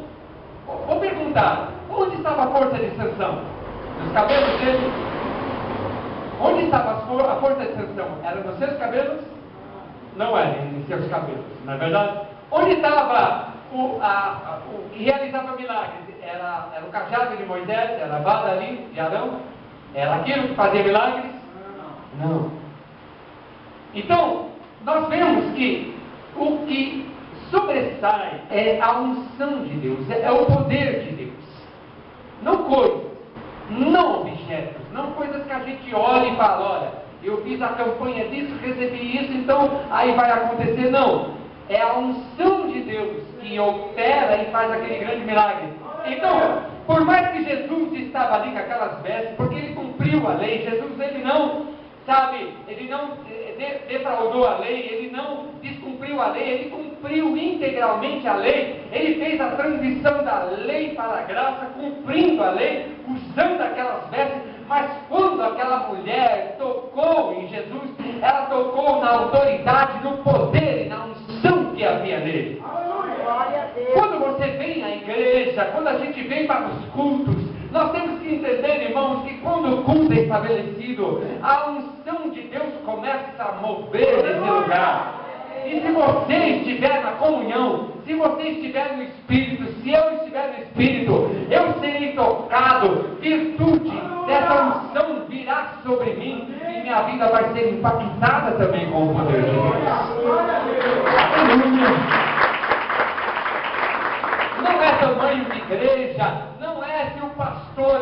vou perguntar, onde estava a força de Sansão? Nos cabelos dele? Onde estava a força de Sansão? Era nos seus cabelos? Não era em seus cabelos, não é verdade? Onde estava o que realizava milagres? Era o cajado de Moisés? Era a vara ali de Arão? Era aquilo que fazia milagres? Não. Então, nós vemos que o que sobressai é a unção de Deus, é o poder de Deus. Não coisas, não objetos, não coisas que a gente olha e fala, olha, eu fiz a campanha disso, recebi isso, então aí vai acontecer. Não, é a unção de Deus que opera e faz aquele grande milagre. Então, por mais que Jesus estava ali com aquelas vestes, porque ele cumpriu a lei, Jesus ele não sabe, ele não defraudou a lei, ele não descumpriu a lei, ele cumpriu integralmente a lei, ele fez a transição da lei para a graça, cumprindo a lei, usando aquelas vestes. Mas quando aquela mulher tocou em Jesus, ela tocou na autoridade, no poder e na unção que havia nele. Quando você vem à igreja, quando a gente vem para os cultos, nós temos que entender, irmãos, que quando o culto é estabelecido, a unção de Deus começa a mover nesse lugar. E se você estiver na comunhão, se você estiver no Espírito, se eu estiver no Espírito, eu serei tocado, virtude dessa unção virá sobre mim e minha vida vai ser impactada também com o poder de Deus. Não é tamanho de igreja, não é se o pastor...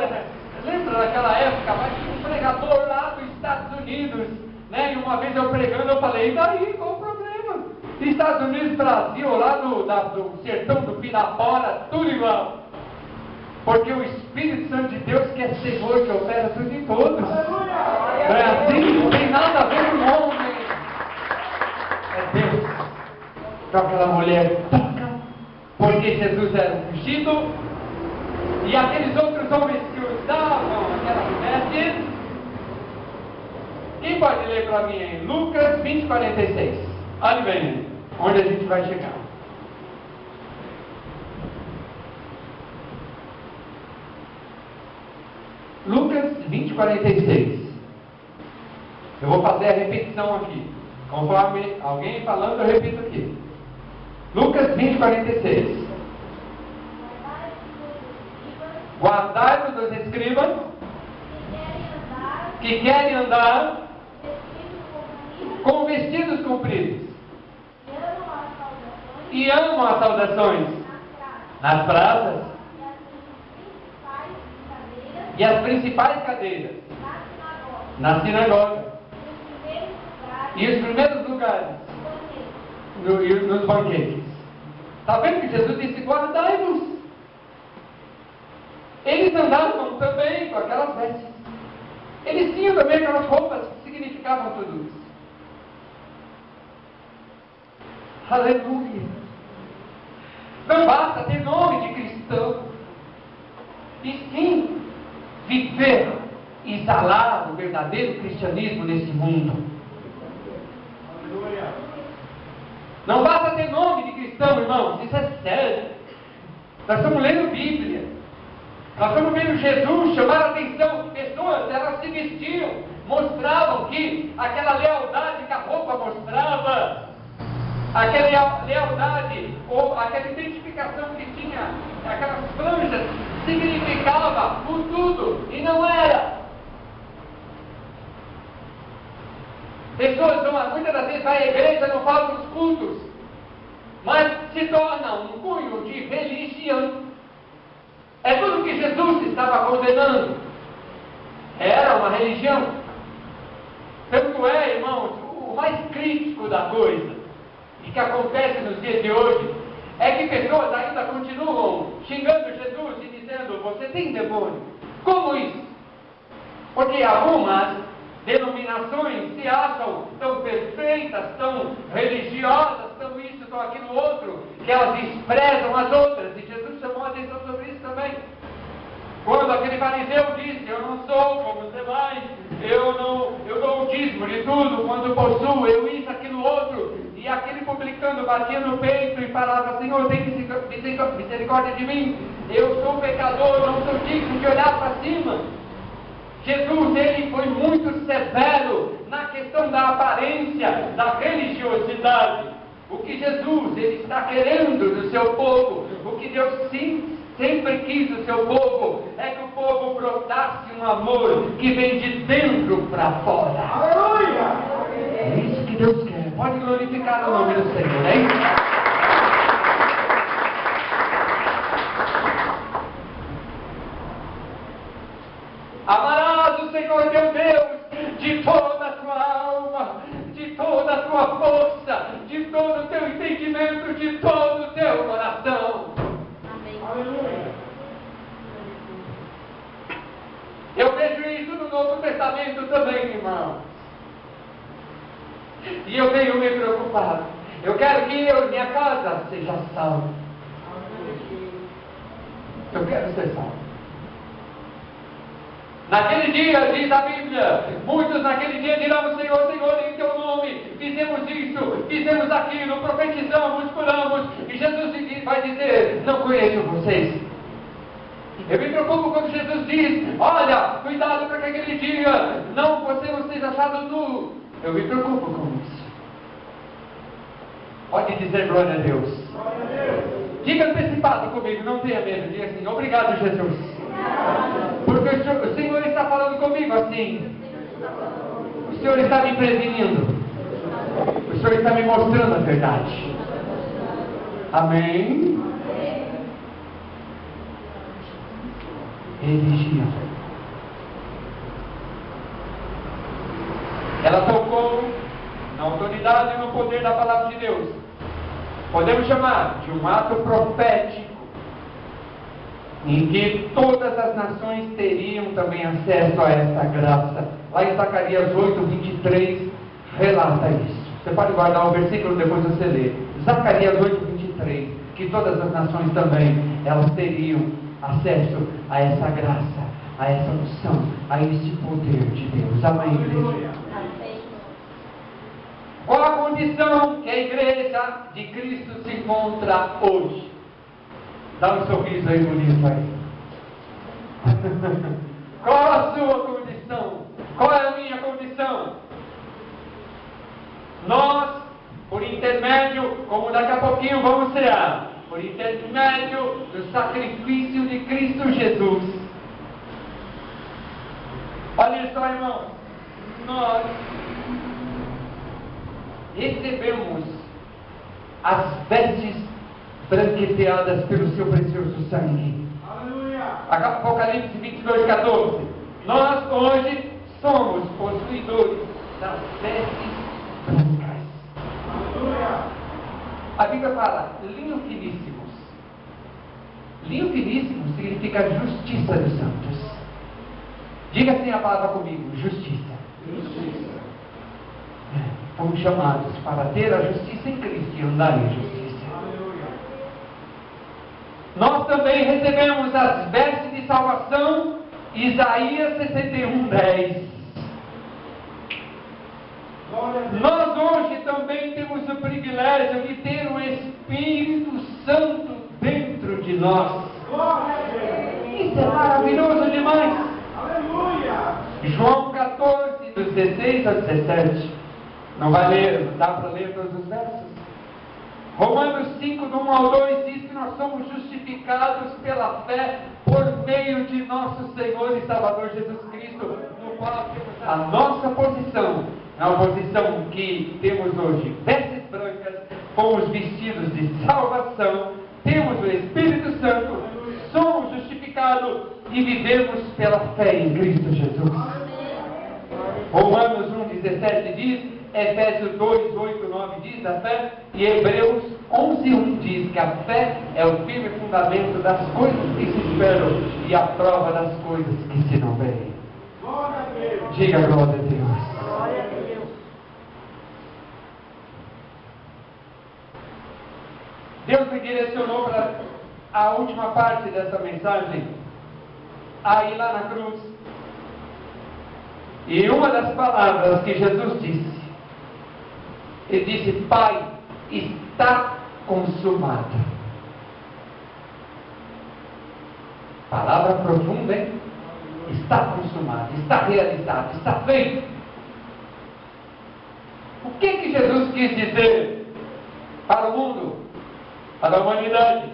Lembra daquela época, mas tinha um pregador lá dos Estados Unidos, né? E uma vez eu pregando, eu falei, e daí, qual o problema? Estados Unidos, Brasil, lá do sertão do Pirapora, tudo igual. Porque o Espírito Santo de Deus, que é Senhor, que opera tudo em todos. Brasil não tem nada a ver com o homem. É Deus. Então aquela mulher toca, porque Jesus era um ungido, e aqueles outros homens que usavam aquelas vestes. Quem pode ler para mim em Lucas 20:46? Olha bem, onde a gente vai chegar. Lucas 20:46. Eu vou fazer a repetição aqui. Conforme alguém falando, eu repito aqui. Lucas 20:46. Guardai-vos dos escribas que querem andar com vestidos compridos e amam as saudações nas praças e as principais cadeiras na sinagoga e os primeiros lugares nos banquetes. Está vendo que Jesus disse: guardai-vos. Eles andavam também com aquelas vestes. Eles tinham também aquelas roupas que significavam tudo isso. Aleluia! Não basta ter nome de cristão, e sim viver e exalar o verdadeiro cristianismo nesse mundo. Aleluia! Não basta ter nome de cristão, irmãos, isso é sério. Nós estamos lendo Bíblia. Nós estamos vendo Jesus chamar a atenção. Pessoas, elas se vestiam, mostravam que aquela lealdade que a roupa mostrava, aquela lealdade ou aquela identificação que tinha, aquelas franjas, significava o tudo, e não era. Pessoas muitas das vezes vai à igreja, não falam dos cultos, mas se torna um cunho de religião. É tudo que Jesus estava condenando. Era uma religião. Tanto é, irmãos, o mais crítico da coisa, e que acontece nos dias de hoje, é que pessoas ainda continuam xingando Jesus e dizendo: você tem demônio. Como isso? Porque algumas denominações se acham tão perfeitas, tão religiosas, tão isso, tão aquilo outro, que elas desprezam as outras. E Jesus chamou a atenção sobre isso também. Quando aquele fariseu disse: eu não sou como os demais, eu dou o dízimo de tudo, quando possuo, eu isso, aquilo outro. E aquele publicano batia no peito e falava: Senhor, tem misericórdia de mim, eu sou pecador, não sou digno de olhar para cima. Jesus, ele foi muito severo na questão da aparência, da religiosidade. O que Jesus, ele está querendo do seu povo, o que Deus sempre quis do seu povo, é que o povo brotasse um amor que vem de dentro para fora. Aleluia! É isso que Deus quer. Pode glorificar o nome do Senhor, hein? Amarás o Senhor teu Deus de toda a tua alma, de toda a tua força, de todo o teu entendimento, de todo o teu coração. Amém. Aleluia. Eu vejo isso no Novo Testamento também, irmãos. E eu venho me preocupado. Eu quero que minha casa seja salva. Eu quero ser salvo. Naquele dia, diz a Bíblia, muitos naquele dia dirão: Senhor, Senhor, em teu nome fizemos isso, fizemos aquilo, profetizamos, curamos. E Jesus vai dizer: não conheço vocês. Eu me preocupo quando Jesus diz: olha, cuidado para que aquele dia você não seja achado nu. Eu me preocupo com isso. Pode dizer glória a Deus. Glória a Deus. Diga antecipado comigo, não tenha medo. Diga assim: obrigado, Jesus. Porque o Senhor está falando comigo assim. O Senhor está me prevenindo. O Senhor está me mostrando a verdade. Amém. Religião. Ela tocou na autoridade e no poder da palavra de Deus. Podemos chamar de um ato profético, em que todas as nações teriam também acesso a essa graça. Lá em Zacarias 8:23 relata isso. Você pode guardar o versículo, depois você lê. Zacarias 8:23, que todas as nações também, elas teriam acesso a essa graça, a essa unção, a esse poder de Deus. Amém, igreja? Qual a condição que a igreja de Cristo se encontra hoje? Dá um sorriso aí bonito aí. Qual a sua condição? Qual é a minha condição? Nós, por intermédio, como daqui a pouquinho vamos cear, por intermédio do sacrifício de Cristo Jesus. Olha só, irmãos, nós recebemos as vestes branqueteadas pelo seu precioso sangue. Aleluia. Apocalipse 22:14. Nós hoje somos possuidores das vestes brancas. Aleluia. A Bíblia fala linho finíssimos. Linho finíssimo significa justiça dos santos. Diga assim a palavra comigo: justiça. Justiça. Fomos chamados para ter a justiça em Cristo e andar em justiça. Aleluia. Nós também recebemos as vestes de salvação, Isaías 61:10. Nós hoje também temos o privilégio de ter o Espírito Santo dentro de nós. Isso é maravilhoso demais. Aleluia. João 14, dos 16 a 17. Não vai ler, dá para ler todos os versos? Romanos 5, do 1 ao 2 diz que nós somos justificados pela fé por meio de nosso Senhor e Salvador Jesus Cristo, no qual temos a nossa posição, na posição que temos hoje, vestes brancas, fomos vestidos de salvação, temos o Espírito Santo, somos justificados e vivemos pela fé em Cristo Jesus. Romanos 1:17 diz, Efésios 2, 8, 9 diz a fé, e Hebreus 11:1 diz que a fé é o firme fundamento das coisas que se esperam e a prova das coisas que se não veem. Glória a Deus. Diga glória a Deus. Glória a Deus. Deus me direcionou para a última parte dessa mensagem, aí lá na cruz. E uma das palavras que Jesus disse, ele disse: Pai, está consumado. Palavra profunda, hein? Está consumado, está realizado, está feito. O que Jesus quis dizer para o mundo, para a humanidade,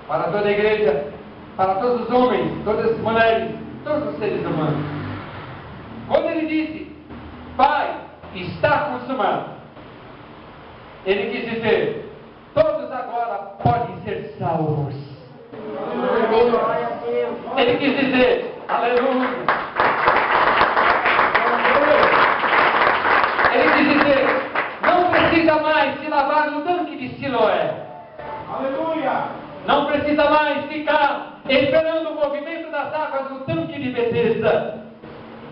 para toda a igreja, para todos os homens, todas as mulheres, todos os seres humanos? Quando ele disse: Pai, está consumado, ele quis dizer: todos agora podem ser salvos. Ele quis dizer: aleluia. Ele quis dizer: não precisa mais se lavar no tanque de Siloé. Aleluia. Não precisa mais ficar esperando o movimento das águas no tanque de Betesda.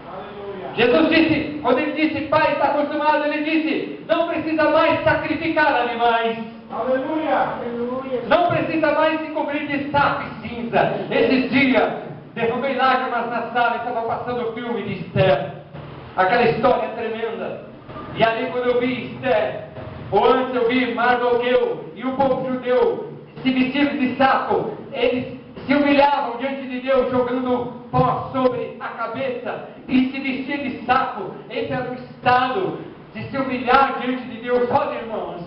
Aleluia. Jesus disse, quando ele disse, Pai, está consumado, ele disse, não precisa mais sacrificar animais. Aleluia! Não precisa mais se cobrir de saco e cinza. Esses dias, derramei lágrimas na sala e estava passando o filme de Esther. Aquela história tremenda. E ali quando eu vi Esther, ou antes eu vi Mardoqueu e o povo judeu se vestindo de saco, eles se humilhavam diante de Deus, jogando pó sobre a cabeça e se vestir de saco. Esse era o estado de se humilhar diante de Deus. Olha, irmãos,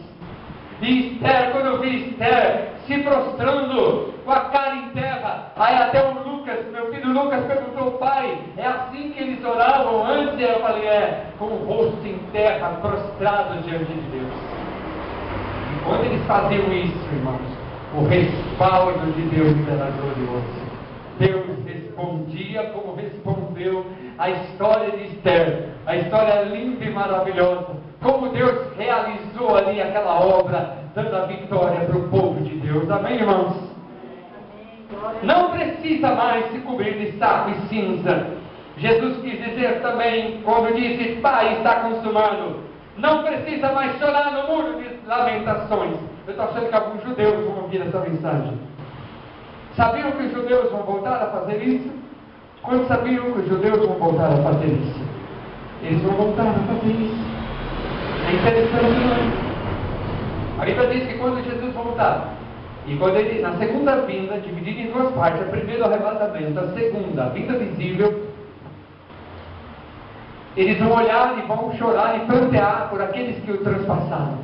e Esther, quando eu vi Esther se prostrando com a cara em terra, aí até o Lucas, meu filho Lucas, perguntou, pai, é assim que eles oravam antes? E eu falei, com o rosto em terra, prostrado diante de Deus. E quando eles faziam isso, irmãos, o respaldo de Deus era glorioso. Deus respondia como respondeu a história de Esther, a história linda e maravilhosa, como Deus realizou ali aquela obra, dando a vitória para o povo de Deus. Amém, irmãos? Não precisa mais se cobrir de saco e cinza. Jesus quis dizer também, quando disse, Pai, está consumado, não precisa mais chorar no muro de lamentações. Eu estou achando que alguns judeus vão ouvir essa mensagem. Sabiam que os judeus vão voltar a fazer isso? Quando sabiam que os judeus vão voltar a fazer isso? Eles vão voltar a fazer isso. É interessante, não é? A Bíblia diz que quando Jesus voltar, e quando ele, na segunda vinda, dividida em duas partes, a primeira o arrebatamento, a segunda, a vinda visível, eles vão olhar e vão chorar e prantear por aqueles que o transpassaram.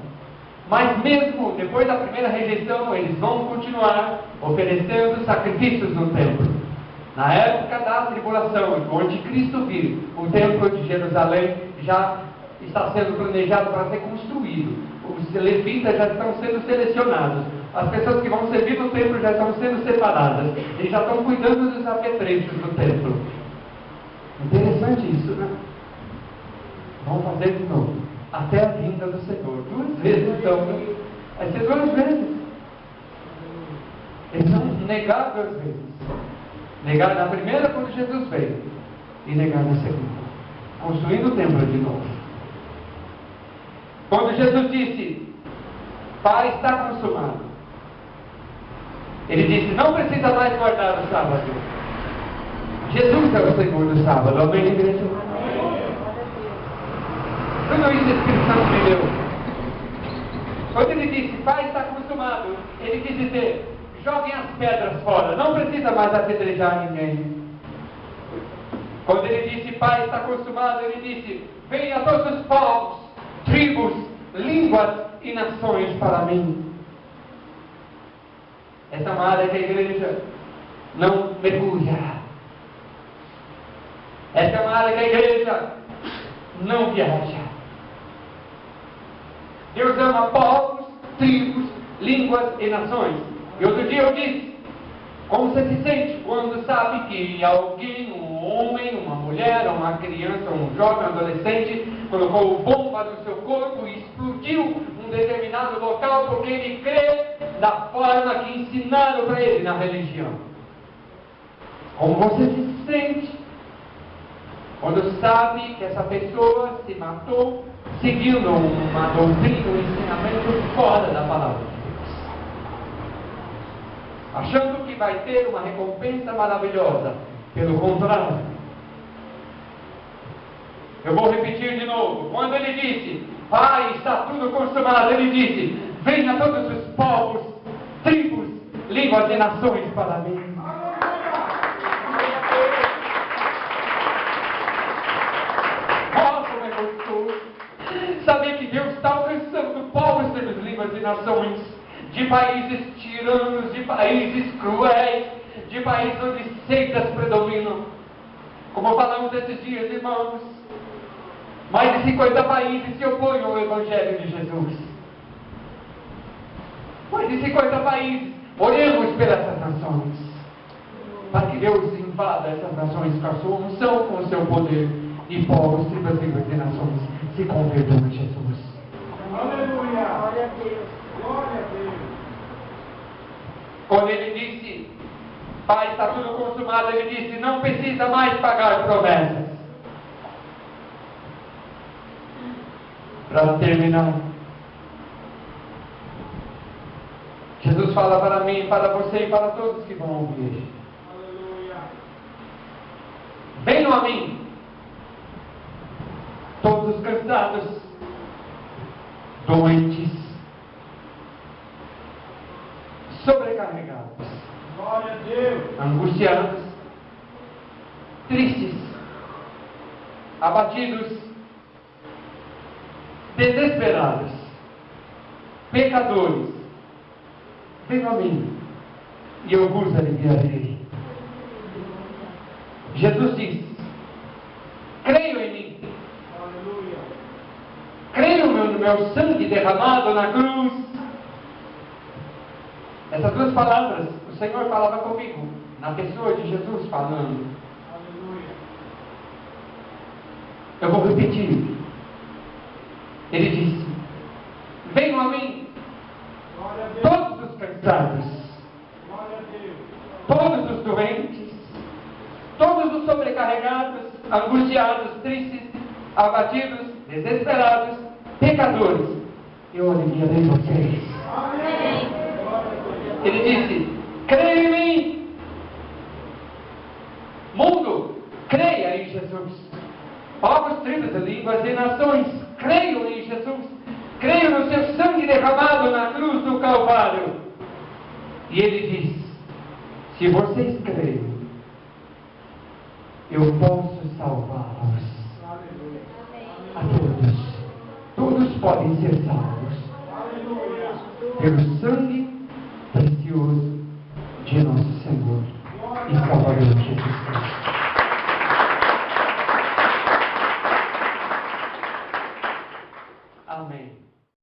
Mas mesmo depois da primeira rejeição, eles vão continuar oferecendo sacrifícios no templo. Na época da tribulação, quando o anticristo vir, o templo de Jerusalém já está sendo planejado para ser construído. Os levitas já estão sendo selecionados. As pessoas que vão servir no templo já estão sendo separadas. Eles já estão cuidando dos apetrechos do templo. Interessante isso, né? Vamos fazer de novo. Até a vinda do Senhor. 2 vezes, então. Vai ser 2 vezes. Eles vão negar 2 vezes. Negar na primeira quando Jesus veio. E negar na segunda. Construindo o templo de novo. Quando Jesus disse, Pai, está consumado. Ele disse, não precisa mais guardar o sábado. Jesus é o Senhor do sábado. Amém, igreja? Tudo isso o Espírito Santo me deu. Quando ele disse, Pai, está consumado, ele quis dizer, joguem as pedras fora, não precisa mais apedrejar ninguém. Quando ele disse, Pai, está consumado, ele disse, venha todos os povos, tribos, línguas e nações para mim. Essa é uma área que a igreja não mergulha. Essa é uma área que a igreja não viaja. Deus ama povos, tribos, línguas e nações. E outro dia eu disse, como você se sente quando sabe que alguém, um homem, uma mulher, uma criança, um jovem, um adolescente, colocou bomba no seu corpo e explodiu um determinado local porque ele crê da forma que ensinaram para ele na religião? Como você se sente quando sabe que essa pessoa se matou seguindo uma doutrina, um ensinamento fora da palavra de Deus, achando que vai ter uma recompensa maravilhosa? Pelo contrário, eu vou repetir de novo. Quando ele disse, Pai, está tudo consumado, ele disse, venha todos os povos, tribos, línguas e nações para mim. Como é gostoso saber que Deus está alcançando povos, tribos, línguas e nações, de países tiranos, de países cruéis, de países onde seitas predominam. Como falamos esses dias, irmãos, mais de 50 países se opõem ao Evangelho de Jesus. Mais de 50 países. Oremos pelas nações, para que Deus invada essas nações com a sua unção, com o seu poder, e povos, tribos, línguas e nações se convertam a Jesus. Aleluia! Glória a Deus! Glória a Deus! Quando ele disse, Pai, está tudo consumado, ele disse, não precisa mais pagar promessas. Para terminar, Jesus fala para mim, para você e para todos que vão ouvir. Venham a mim, todos os cansados, doentes, sobrecarregados, Glória a Deus. angustiados, tristes, abatidos, desesperados, pecadores. Venham a mim e eu vos aliviarei. Jesus diz: creio em mim. Aleluia. Creio no meu sangue derramado na cruz. Essas duas palavras o Senhor falava comigo, na pessoa de Jesus falando. Aleluia. Eu vou repetir. Ele disse: venham a mim, Glória a Deus. todos os cansados, Glória a Deus. todos os doentes, todos os sobrecarregados, angustiados, tristes, abatidos, desesperados, pecadores. Eu aliviarei vocês. Amém. Glória a Deus. Ele disse: creia em mim. Mundo, creia em Jesus. Povos, tribos, línguas e nações, creiam em Jesus. Creiam no seu sangue derramado na cruz do Calvário. E ele diz: se vocês creem, eu posso salvá-los. Aleluia. A todos. Todos podem ser salvos Aleluia. pelo sangue